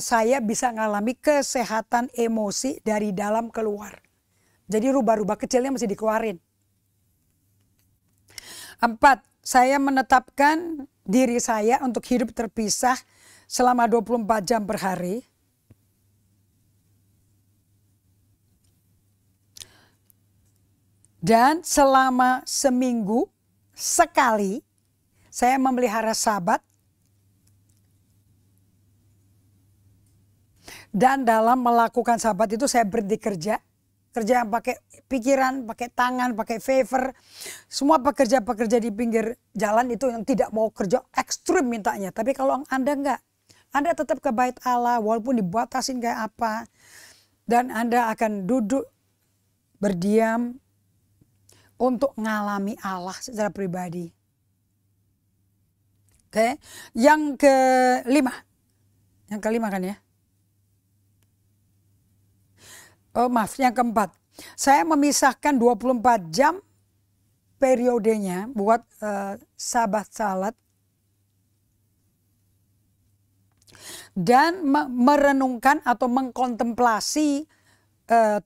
saya bisa mengalami kesehatan emosi dari dalam keluar. Jadi rubah-rubah kecilnya mesti dikeluarin. 4, saya menetapkan diri saya untuk hidup terpisah selama 24 jam per hari. Dan selama seminggu sekali saya memelihara Sabat. Dan dalam melakukan Sabat itu saya berhenti kerja. Kerja yang pakai pikiran, pakai tangan, pakai favor. Semua pekerja-pekerja di pinggir jalan itu yang tidak mau kerja ekstrim mintanya. Tapi kalau Anda enggak, Anda tetap ke bait Allah walaupun dibatasin kayak apa. Dan Anda akan duduk berdiam untuk mengalami Allah secara pribadi. Oke, yang kelima. Yang kelima kan ya? Oh maaf, yang keempat. Saya memisahkan 24 jam periodenya buat Sabat salat. Dan merenungkan atau mengkontemplasi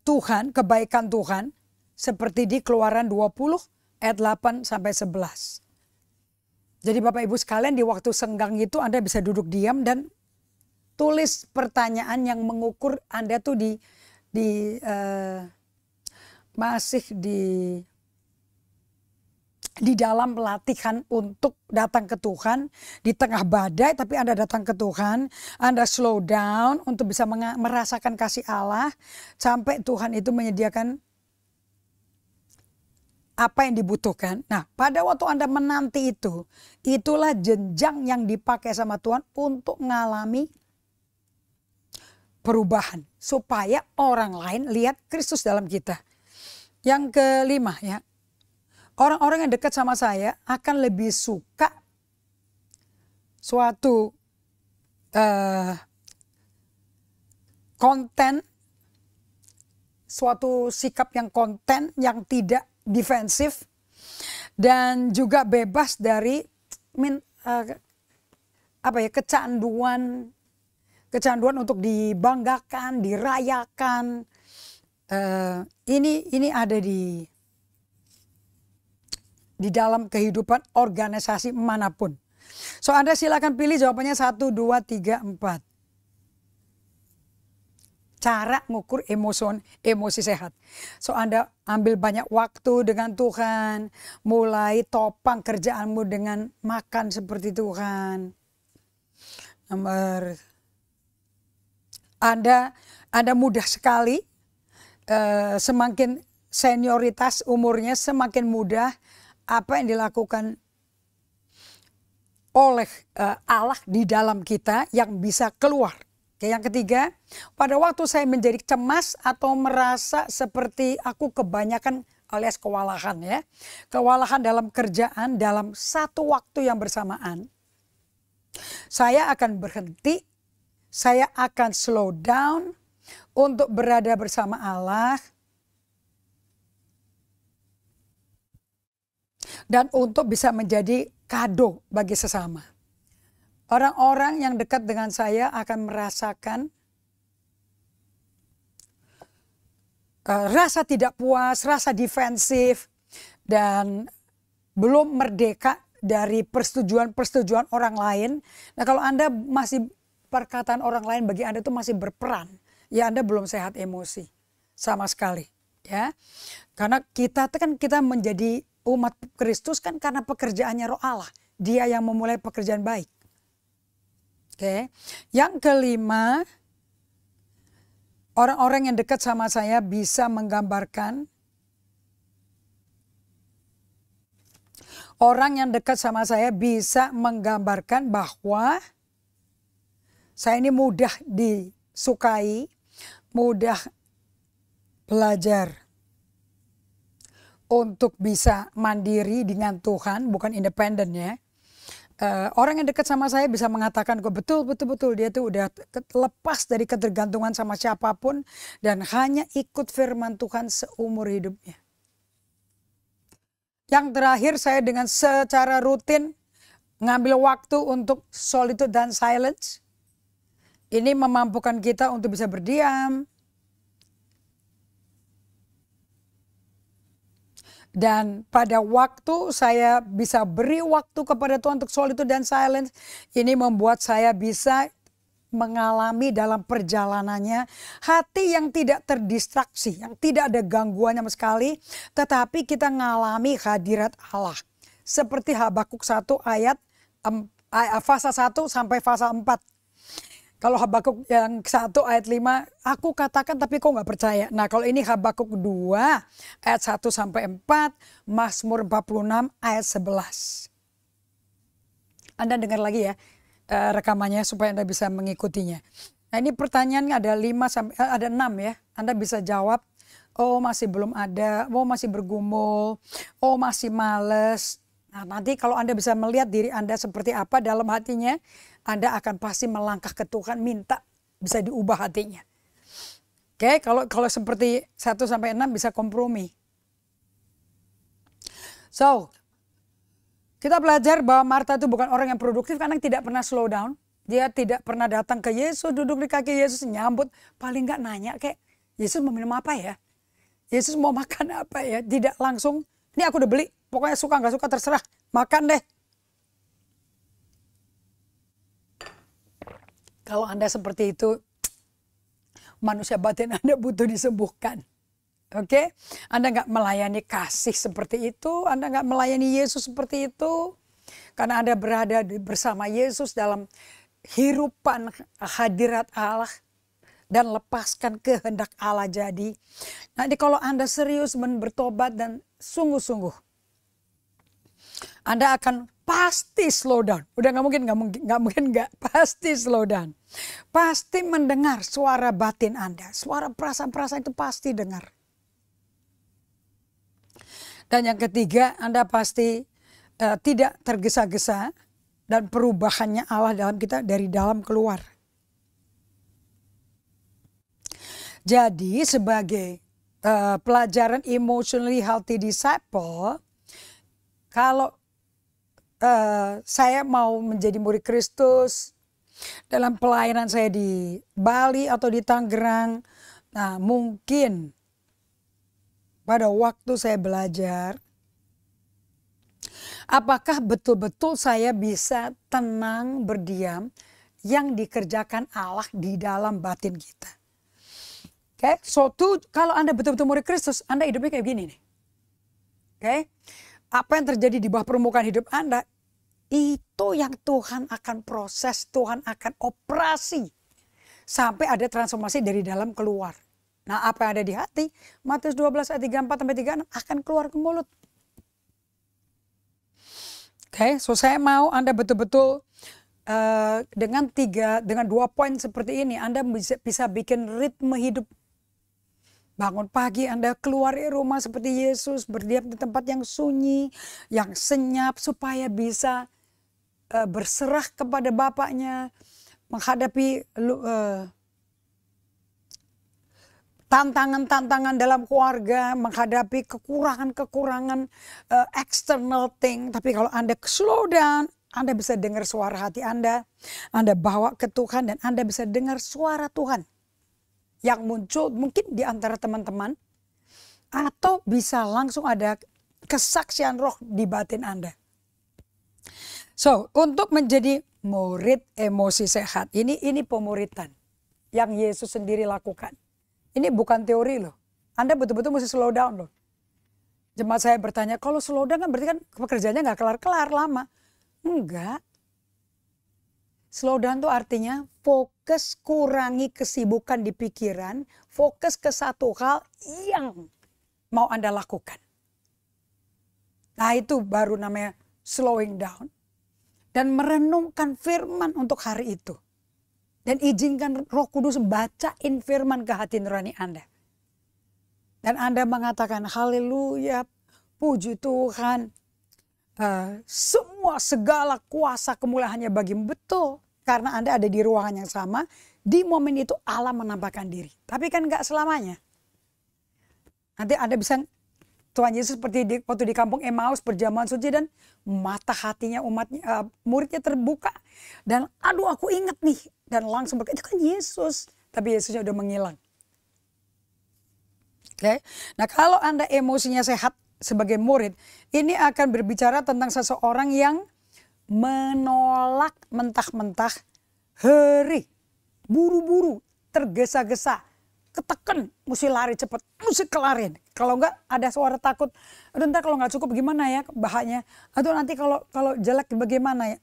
Tuhan, kebaikan Tuhan. Seperti di Keluaran 20 ayat 8 sampai 11. Jadi Bapak Ibu sekalian di waktu senggang itu Anda bisa duduk diam dan tulis pertanyaan yang mengukur Anda tuh masih di dalam pelatihan untuk datang ke Tuhan di tengah badai, tapi Anda datang ke Tuhan, Anda slow down untuk bisa merasakan kasih Allah sampai Tuhan itu menyediakan apa yang dibutuhkan. Nah, pada waktu Anda menanti itu, itulah jenjang yang dipakai sama Tuhan untuk mengalami perubahan supaya orang lain lihat Kristus dalam kita. Yang kelima ya, orang-orang yang dekat sama saya akan lebih suka suatu konten, suatu sikap yang konten yang tidak defensif dan juga bebas dari kecanduan untuk dibanggakan, dirayakan. Ini ada di dalam kehidupan organisasi manapun. So Anda silakan pilih jawabannya 1, 2, 3, 4. Cara ngukur emosi sehat. So Anda ambil banyak waktu dengan Tuhan. Mulai topang kerjaanmu dengan makan seperti Tuhan. Nomor, Anda mudah sekali. Semakin senioritas umurnya semakin mudah apa yang dilakukan oleh Allah di dalam kita yang bisa keluar. Oke, yang ketiga, pada waktu saya menjadi cemas atau merasa seperti aku kebanyakan alias kewalahan ya. Kewalahan dalam kerjaan dalam satu waktu yang bersamaan. Saya akan berhenti, saya akan slow down untuk berada bersama Allah. Dan untuk bisa menjadi kado bagi sesama. Orang-orang yang dekat dengan saya akan merasakan rasa tidak puas, rasa defensif, dan belum merdeka dari persetujuan orang lain. Nah kalau Anda masih perkataan orang lain bagi Anda itu masih berperan, ya Anda belum sehat emosi sama sekali. Ya, karena kita menjadi umat Kristus kan karena pekerjaannya Roh Allah. Dia yang memulai pekerjaan baik. Oke. Yang kelima, orang-orang yang dekat sama saya bisa menggambarkan. Orang yang dekat sama saya bisa menggambarkan bahwa saya ini mudah disukai, mudah belajar untuk bisa mandiri dengan Tuhan, bukan independen ya. Orang yang dekat sama saya bisa mengatakan kok betul dia tuh udah lepas dari ketergantungan sama siapapun dan hanya ikut firman Tuhan seumur hidupnya. Yang terakhir, saya dengan secara rutin ngambil waktu untuk solitude dan silence. Ini memampukan kita untuk bisa berdiam. Dan pada waktu saya bisa beri waktu kepada Tuhan untuk solitude dan silence, ini membuat saya bisa mengalami dalam perjalanannya hati yang tidak terdistraksi, yang tidak ada gangguan sama sekali, tetapi kita mengalami hadirat Allah. Seperti Habakuk 1 ayat pasal 1 sampai pasal 4. Kalau Habakuk yang 1 ayat 5, aku katakan tapi kau nggak percaya. Nah kalau ini Habakuk 2 ayat 1 sampai 4, Mazmur 46 ayat 11. Anda dengar lagi ya rekamannya supaya Anda bisa mengikutinya. Nah ini pertanyaannya ada 6 ya. Anda bisa jawab, oh masih belum ada, oh masih bergumul, oh masih males. Nah nanti kalau Anda bisa melihat diri Anda seperti apa dalam hatinya, Anda akan pasti melangkah ke Tuhan, minta bisa diubah hatinya. Oke, kalau seperti 1 sampai 6 bisa kompromi. So, kita belajar bahwa Marta itu bukan orang yang produktif karena tidak pernah slow down. Dia tidak pernah datang ke Yesus, duduk di kaki Yesus, nyambut. Paling nggak nanya kayak, Yesus mau minum apa ya? Yesus mau makan apa ya? Tidak langsung, ini aku udah beli, pokoknya suka nggak suka terserah, makan deh. Kalau Anda seperti itu, manusia batin Anda butuh disembuhkan. Oke, Anda nggak melayani kasih seperti itu, Anda nggak melayani Yesus seperti itu, karena Anda berada bersama Yesus dalam hirupan hadirat Allah dan lepaskan kehendak Allah jadi. Nanti kalau Anda serius bertobat dan sungguh-sungguh, Anda akan pasti slow down. Udah nggak mungkin, pasti slow down. Pasti mendengar suara batin Anda, suara perasaan-perasaan itu pasti dengar. Dan yang ketiga, Anda pasti tidak tergesa-gesa dan perubahannya Allah dalam kita dari dalam keluar. Jadi sebagai pelajaran emotionally healthy disciple, kalau saya mau menjadi murid Kristus dalam pelayanan saya di Bali atau di Tangerang, nah mungkin pada waktu saya belajar, apakah betul-betul saya bisa tenang berdiam yang dikerjakan Allah di dalam batin kita. Oke, so kalau Anda betul-betul murid Kristus, Anda hidupnya kayak gini nih. Oke, apa yang terjadi di bawah permukaan hidup Anda, itu yang Tuhan akan proses, Tuhan akan operasi. Sampai ada transformasi dari dalam keluar. Nah apa yang ada di hati, Matius 12 ayat 34-36 akan keluar ke mulut. Oke, so saya mau Anda betul-betul dengan 2 poin seperti ini, Anda bisa bikin ritme hidup. Bangun pagi Anda keluar dari rumah seperti Yesus, berdiam di tempat yang sunyi, yang senyap supaya bisa berserah kepada Bapaknya, menghadapi tantangan-tantangan dalam keluarga, menghadapi kekurangan-kekurangan external thing. Tapi kalau Anda slow down, Anda bisa dengar suara hati Anda bawa ke Tuhan dan Anda bisa dengar suara Tuhan yang muncul mungkin di antara teman-teman, atau bisa langsung ada kesaksian roh di batin Anda. So, untuk menjadi murid emosi sehat, ini pemuritan yang Yesus sendiri lakukan. Ini bukan teori loh. Anda betul-betul mesti slow down loh. Jemaat saya bertanya, kalau slow down kan berarti kan pekerjaannya nggak kelar-kelar lama. Enggak. Slow down itu artinya fokus, kurangi kesibukan di pikiran, fokus ke satu hal yang mau Anda lakukan. Nah itu baru namanya slowing down. Dan merenungkan firman untuk hari itu. Dan izinkan Roh Kudus bacain firman ke hati nurani Anda. Dan Anda mengatakan haleluya, puji Tuhan. Semua segala kuasa kemuliaan hanya bagimu. Betul, karena Anda ada di ruangan yang sama. Di momen itu Allah menampakkan diri. Tapi kan gak selamanya. Nanti Anda bisa Tuhan Yesus seperti waktu di kampung Emmaus berjamaah suci dan mata hatinya muridnya terbuka. Dan aduh aku ingat nih. Dan langsung berkata, itu kan Yesus. Tapi Yesusnya udah menghilang. Oke. Nah kalau Anda emosinya sehat sebagai murid, ini akan berbicara tentang seseorang yang menolak mentah-mentah, hurry, buru-buru, tergesa-gesa, ketekan, mesti lari cepat, mesti kelarin. Kalau enggak ada suara takut, aduh ntar kalau nggak cukup gimana ya bahanya, atau nanti kalau jelek bagaimana ya.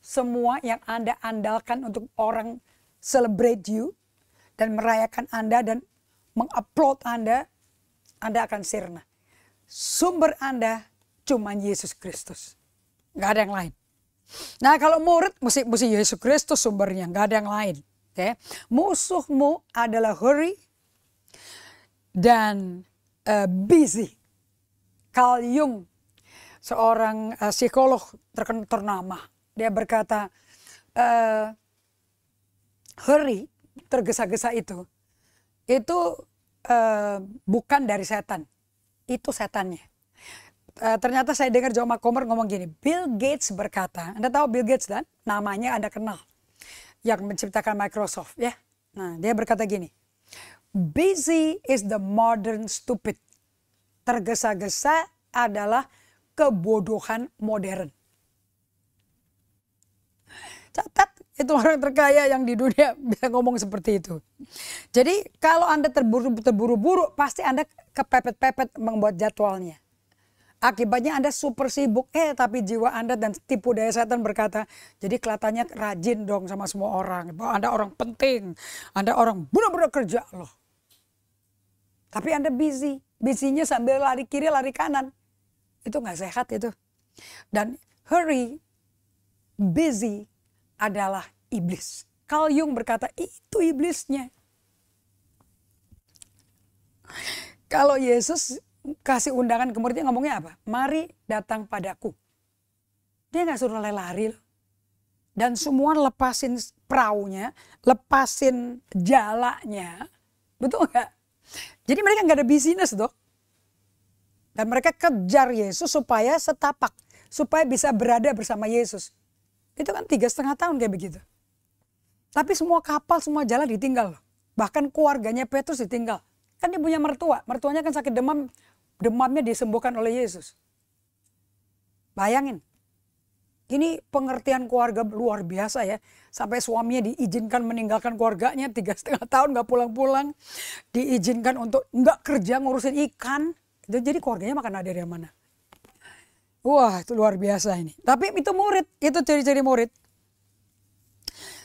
Semua yang Anda andalkan untuk orang celebrate you dan merayakan Anda dan mengupload Anda akan sirna. Sumber Anda cuma Yesus Kristus, nggak ada yang lain. Nah kalau murid mesti Yesus Kristus sumbernya, nggak ada yang lain. Okay. Musuhmu adalah hurry dan busy. Carl Jung, seorang psikolog ternama, dia berkata hurry, tergesa-gesa itu bukan dari setan, itu setannya. Ternyata saya dengar John McComber ngomong gini, Bill Gates berkata, Anda tahu Bill Gates kan? Namanya Anda kenal. Yang menciptakan Microsoft ya. Nah, dia berkata gini. Busy is the modern stupid. Tergesa-gesa adalah kebodohan modern. Catat, itu orang terkaya yang di dunia bisa ngomong seperti itu. Jadi kalau Anda terburu-buru, pasti Anda kepepet-pepet membuat jadwalnya. Akibatnya Anda super sibuk, tapi jiwa Anda dan tipu daya setan berkata, jadi kelihatannya rajin dong sama semua orang. Bahwa Anda orang penting, Anda orang benar-benar kerja loh. Tapi Anda busy, busynya sambil lari kiri, lari kanan. Itu gak sehat itu. Dan hurry, busy adalah iblis. Carl Jung berkata, itu iblisnya. Kalau Yesus kasih undangan ke muridnya ngomongnya apa? Mari datang padaku. Dia gak suruh lari loh. Dan semua lepasin peraunya, lepasin jalanya. Betul gak? Jadi mereka gak ada bisnis dong. Dan mereka kejar Yesus supaya setapak. Supaya bisa berada bersama Yesus. Itu kan 3,5 tahun kayak begitu. Tapi semua kapal, semua jalan ditinggal loh. Bahkan keluarganya Petrus ditinggal. Kan dia punya mertua. Mertuanya kan sakit demam. Demamnya disembuhkan oleh Yesus. Bayangin. Ini pengertian keluarga luar biasa ya. Sampai suaminya diizinkan meninggalkan keluarganya 3,5 tahun gak pulang-pulang. Diizinkan untuk gak kerja ngurusin ikan. Jadi keluarganya makan dari mana? Wah itu luar biasa ini. Tapi itu murid. Itu ciri-ciri murid.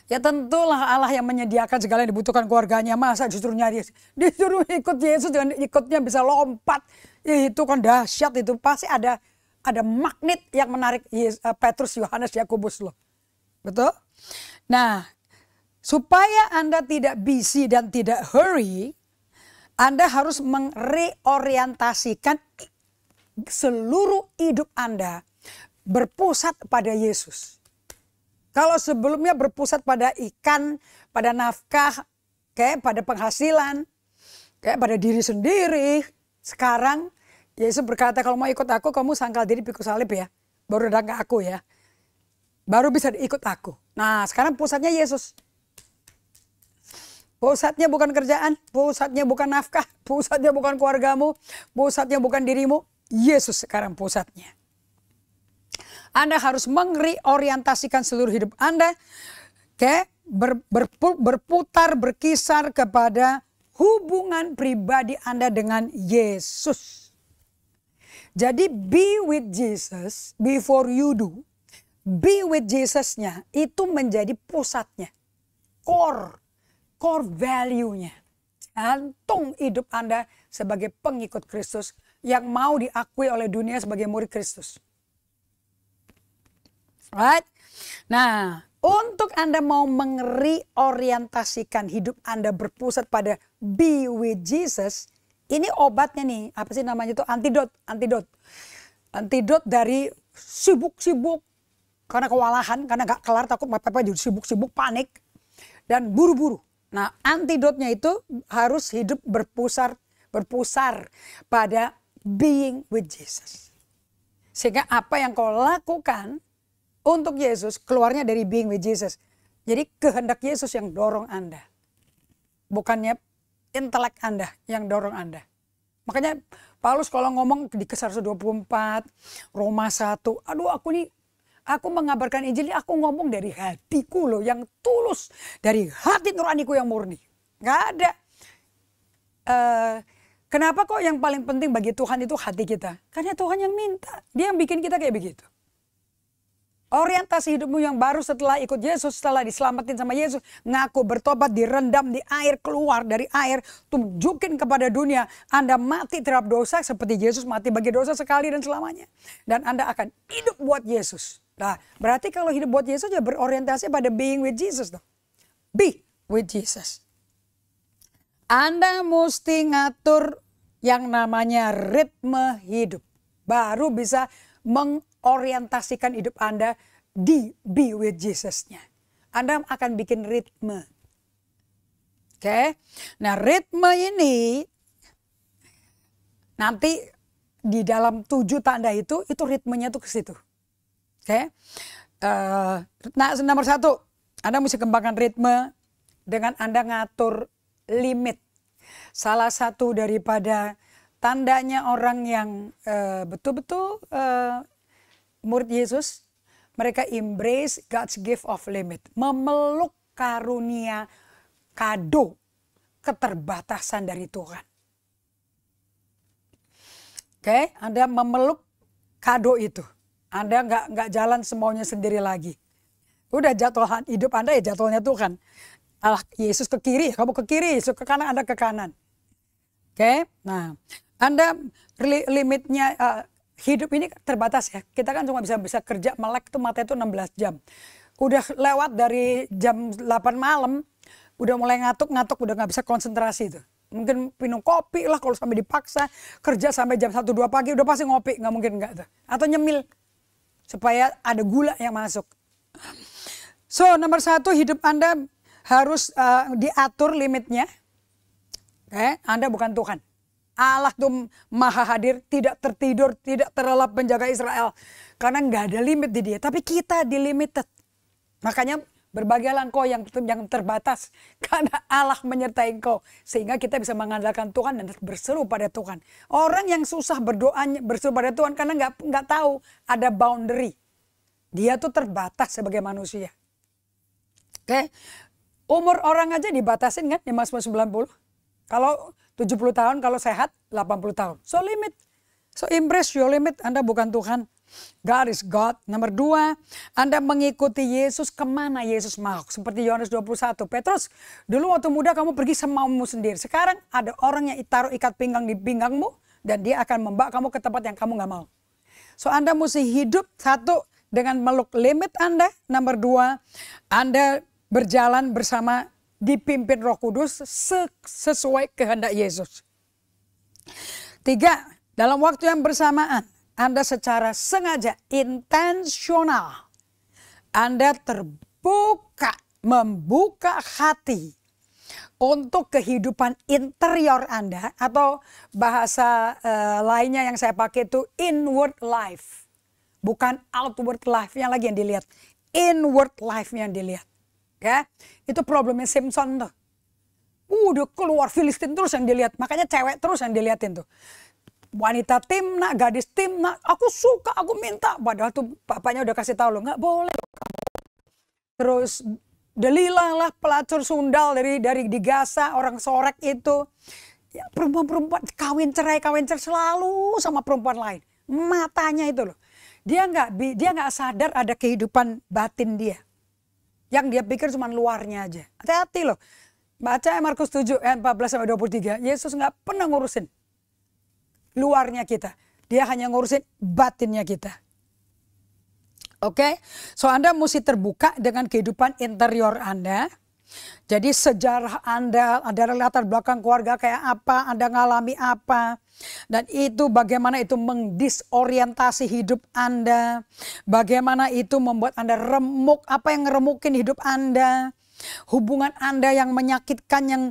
Ya tentulah Allah yang menyediakan segala yang dibutuhkan keluarganya. Masa justru nyari, disuruh ikut Yesus dengan ikutnya bisa lompat. Itu kan dahsyat itu. Pasti ada magnet yang menarik Petrus, Yohanes, Yakobus loh. Betul? Nah, supaya Anda tidak busy dan tidak hurry, Anda harus mereorientasikan seluruh hidup Anda berpusat pada Yesus. Kalau sebelumnya berpusat pada ikan, pada nafkah, pada penghasilan, pada diri sendiri. Sekarang Yesus berkata kalau mau ikut aku kamu sangkal diri pikul salib ya. Baru datang ke aku ya. Baru bisa ikut aku. Nah sekarang pusatnya Yesus. Pusatnya bukan kerjaan, pusatnya bukan nafkah, pusatnya bukan keluargamu, pusatnya bukan dirimu. Yesus sekarang pusatnya. Anda harus mereorientasikan seluruh hidup Anda. Berputar, berkisar kepada hubungan pribadi Anda dengan Yesus. Jadi be with Jesus before you do. Be with Jesus-nya itu menjadi pusatnya. Core value-nya. Jantung hidup Anda sebagai pengikut Kristus yang mau diakui oleh dunia sebagai murid Kristus. Right? Nah, untuk Anda mau mereorientasikan hidup Anda berpusat pada be with Jesus, ini obatnya nih, apa sih namanya itu? Antidot. Antidot dari sibuk-sibuk karena kewalahan, karena gak kelar takut apa-apa jadi sibuk-sibuk panik dan buru-buru. Nah, antidotnya itu harus hidup berpusar pada being with Jesus. Sehingga apa yang kau lakukan untuk Yesus keluarnya dari being with Jesus. Jadi kehendak Yesus yang dorong Anda. Bukannya intelek Anda yang dorong Anda. Makanya Paulus kalau ngomong di Kisah 124, Roma 1, aduh aku mengabarkan Injil ini aku ngomong dari hatiku loh yang tulus. Dari hati nuraniku yang murni. Gak ada. Kenapa kok yang paling penting bagi Tuhan itu hati kita? Karena Tuhan yang minta. Dia yang bikin kita kayak begitu. Orientasi hidupmu yang baru setelah ikut Yesus, setelah diselamatin sama Yesus, ngaku bertobat, direndam di air, keluar dari air, tunjukin kepada dunia Anda mati terhadap dosa seperti Yesus mati bagi dosa sekali dan selamanya. Dan Anda akan hidup buat Yesus. Nah, berarti kalau hidup buat Yesus ya berorientasi pada being with Jesus. Be with Jesus. Anda mesti ngatur yang namanya ritme hidup. Baru bisa mengorientasikan hidup Anda di be with Jesus-nya. Anda akan bikin ritme. Oke. Nah, ritme ini nanti di dalam 7 tanda itu ritmenya tuh ke situ. Oke. Nah, nomor 1, Anda mesti kembangkan ritme dengan Anda ngatur limit. Salah satu daripada tandanya orang yang betul-betul murid Yesus, mereka embrace God's gift of limit. Memeluk karunia kado keterbatasan dari Tuhan. Oke, Anda memeluk kado itu. Anda nggak jalan semaunya sendiri lagi. Udah jadwal hidup Anda ya jadwalnya Tuhan. Allah Yesus ke kiri, kamu ke kiri, Yesus ke kanan, Anda ke kanan. Oke, nah Anda limitnya hidup ini terbatas ya. Kita kan cuma bisa kerja melek itu mata itu 16 jam. Udah lewat dari jam 8 malam, udah mulai ngantuk, udah nggak bisa konsentrasi itu. Mungkin minum kopi lah kalau sampai dipaksa, kerja sampai jam 1-2 pagi udah pasti ngopi, nggak mungkin nggak tuh. Atau nyemil supaya ada gula yang masuk. So nomor 1 hidup Anda harus diatur limitnya. Anda bukan Tuhan. Allah tuh maha hadir, tidak tertidur, tidak terlelap menjaga Israel. Karena nggak ada limit di dia. Tapi kita dilimited. Makanya berbahagialah engkau yang terbatas. Karena Allah menyertai engkau. Sehingga kita bisa mengandalkan Tuhan dan berseru pada Tuhan. Orang yang susah berdoanya berseru pada Tuhan karena nggak tahu ada boundary. Dia tuh terbatas sebagai manusia. Umur orang aja dibatasin kan, 90. Kalau 70 tahun, kalau sehat 80 tahun. So limit. So embrace your limit. Anda bukan Tuhan. God is God. Nomor 2, Anda mengikuti Yesus kemana Yesus mau. Seperti Yohanes 21. Petrus, dulu waktu muda kamu pergi semaumu sendiri. Sekarang ada orang yang taruh ikat pinggang di pinggangmu. Dan dia akan membawa kamu ke tempat yang kamu gak mau. So Anda mesti hidup 1 dengan meluk limit Anda. Nomor 2, Anda berjalan bersama dipimpin Roh Kudus sesuai kehendak Yesus. 3, dalam waktu yang bersamaan Anda secara sengaja, intensional, Anda membuka hati untuk kehidupan interior Anda, atau bahasa lainnya yang saya pakai itu inward life. Bukan outward life yang lagi yang dilihat. Inward life yang dilihat. Ya, itu problemnya Simpson tuh. Udah keluar Filistin terus yang dilihat. Makanya cewek terus yang dilihatin tuh. Wanita timna, gadis timna. Aku suka, aku minta. Padahal tuh bapaknya udah kasih tahu loh. Nggak boleh. Terus Delilah lah pelacur sundal dari di Gaza. Orang sorek itu. Ya, perempuan-perempuan kawin cerai selalu sama perempuan lain. Matanya itu loh. Dia nggak sadar ada kehidupan batin dia. Yang dia pikir cuma luarnya aja. Hati-hati loh. Baca Markus 7 ayat 14-23. Yesus nggak pernah ngurusin luarnya kita. Dia hanya ngurusin batinnya kita. Oke? So Anda mesti terbuka dengan kehidupan interior Anda. Jadi sejarah Anda, ada latar belakang keluarga kayak apa, Anda ngalami apa. Dan itu bagaimana itu mendisorientasi hidup Anda. Bagaimana itu membuat Anda remuk, apa yang ngeremukin hidup Anda. Hubungan Anda yang menyakitkan, yang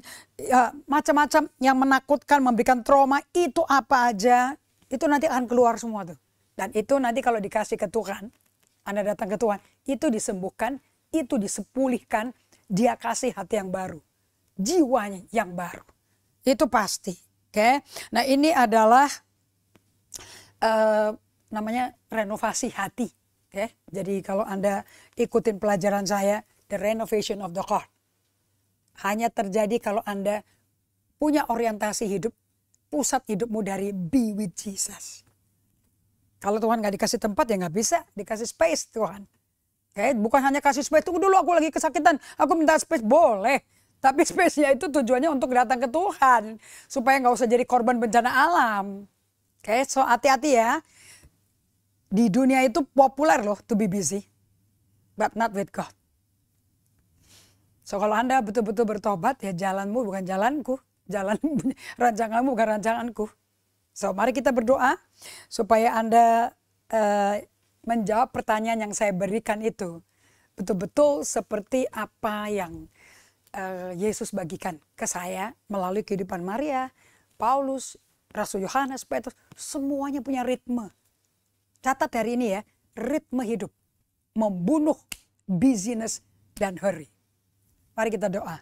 macam-macam, yang menakutkan, memberikan trauma, itu apa aja. Itu nanti akan keluar semua tuh. Dan itu nanti kalau dikasih ke Tuhan, Anda datang ke Tuhan, itu disembuhkan, itu disepulihkan, dia kasih hati yang baru. Jiwanya yang baru. Itu pasti. Oke. Nah ini adalah namanya renovasi hati. Oke. Jadi kalau Anda ikutin pelajaran saya, the renovation of the heart. Hanya terjadi kalau Anda punya orientasi hidup, pusat hidupmu dari be with Jesus. Kalau Tuhan gak dikasih tempat ya gak bisa, dikasih space Tuhan. Oke, bukan hanya kasih space, tunggu dulu aku lagi kesakitan, aku minta space, boleh. Tapi space-nya itu tujuannya untuk datang ke Tuhan. Supaya gak usah jadi korban bencana alam. Oke, so hati-hati ya. Di dunia itu populer loh to be busy. But not with God. So kalau Anda betul-betul bertobat ya jalanmu bukan jalanku. Jalan rancanganmu bukan rancanganku. So mari kita berdoa supaya Anda menjawab pertanyaan yang saya berikan itu. Betul-betul seperti apa yang Yesus bagikan ke saya melalui kehidupan Maria, Paulus, Rasul Yohanes, Petrus. Semuanya punya ritme. Catat hari ini ya, ritme hidup. Membunuh busyness dan hurry. Mari kita doa.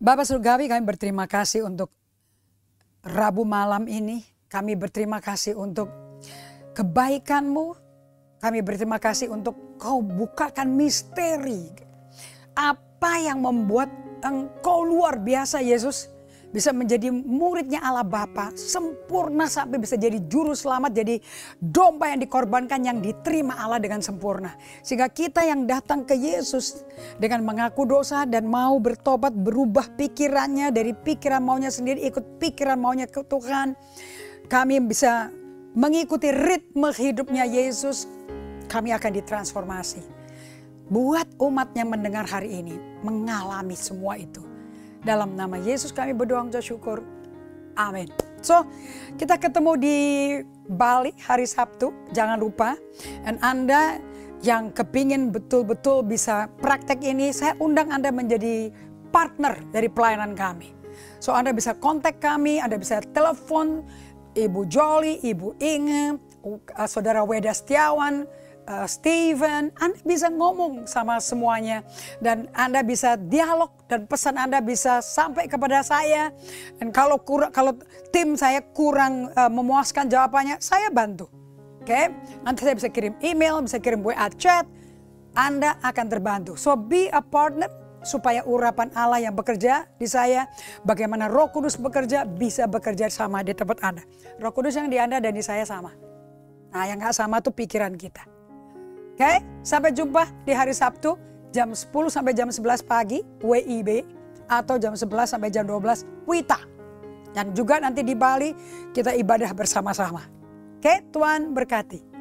Bapa Surgawi, kami berterima kasih untuk Rabu malam ini. Kami berterima kasih untuk kebaikan-Mu. Kami berterima kasih untuk Kau bukakan misteri. Apa yang membuat Engkau luar biasa Yesus. Bisa menjadi muridnya Allah Bapa, sempurna sampai bisa jadi juru selamat, jadi domba yang dikorbankan yang diterima Allah dengan sempurna. Sehingga kita yang datang ke Yesus dengan mengaku dosa dan mau bertobat, berubah pikirannya dari pikiran maunya sendiri ikut pikiran maunya ke Tuhan. Kami bisa mengikuti ritme hidupnya Yesus, kami akan ditransformasi. Buat umatnya mendengar hari ini mengalami semua itu. Dalam nama Yesus kami berdoa mengucap syukur. Amin. So, kita ketemu di Bali hari Sabtu. Jangan lupa. Dan Anda yang kepingin betul-betul bisa praktek ini, saya undang Anda menjadi partner dari pelayanan kami. So, Anda bisa kontak kami, Anda bisa telepon Ibu Jolly, Ibu Inge, Saudara Weda Setiawan, Steven, Anda bisa ngomong sama semuanya dan Anda bisa dialog dan pesan Anda bisa sampai kepada saya. Dan kalau tim saya kurang memuaskan jawabannya, saya bantu. Oke, nanti saya bisa kirim email, bisa kirim WA chat, Anda akan terbantu. So be a partner supaya urapan Allah yang bekerja di saya, bagaimana Roh Kudus bekerja, bisa bekerja sama di tempat Anda. Roh Kudus yang di Anda dan di saya sama. Nah yang gak sama tuh pikiran kita. Oke, sampai jumpa di hari Sabtu jam 10 sampai jam 11 pagi WIB atau jam 11 sampai jam 12 WITA. Dan juga nanti di Bali kita ibadah bersama-sama. Oke, Tuhan berkati.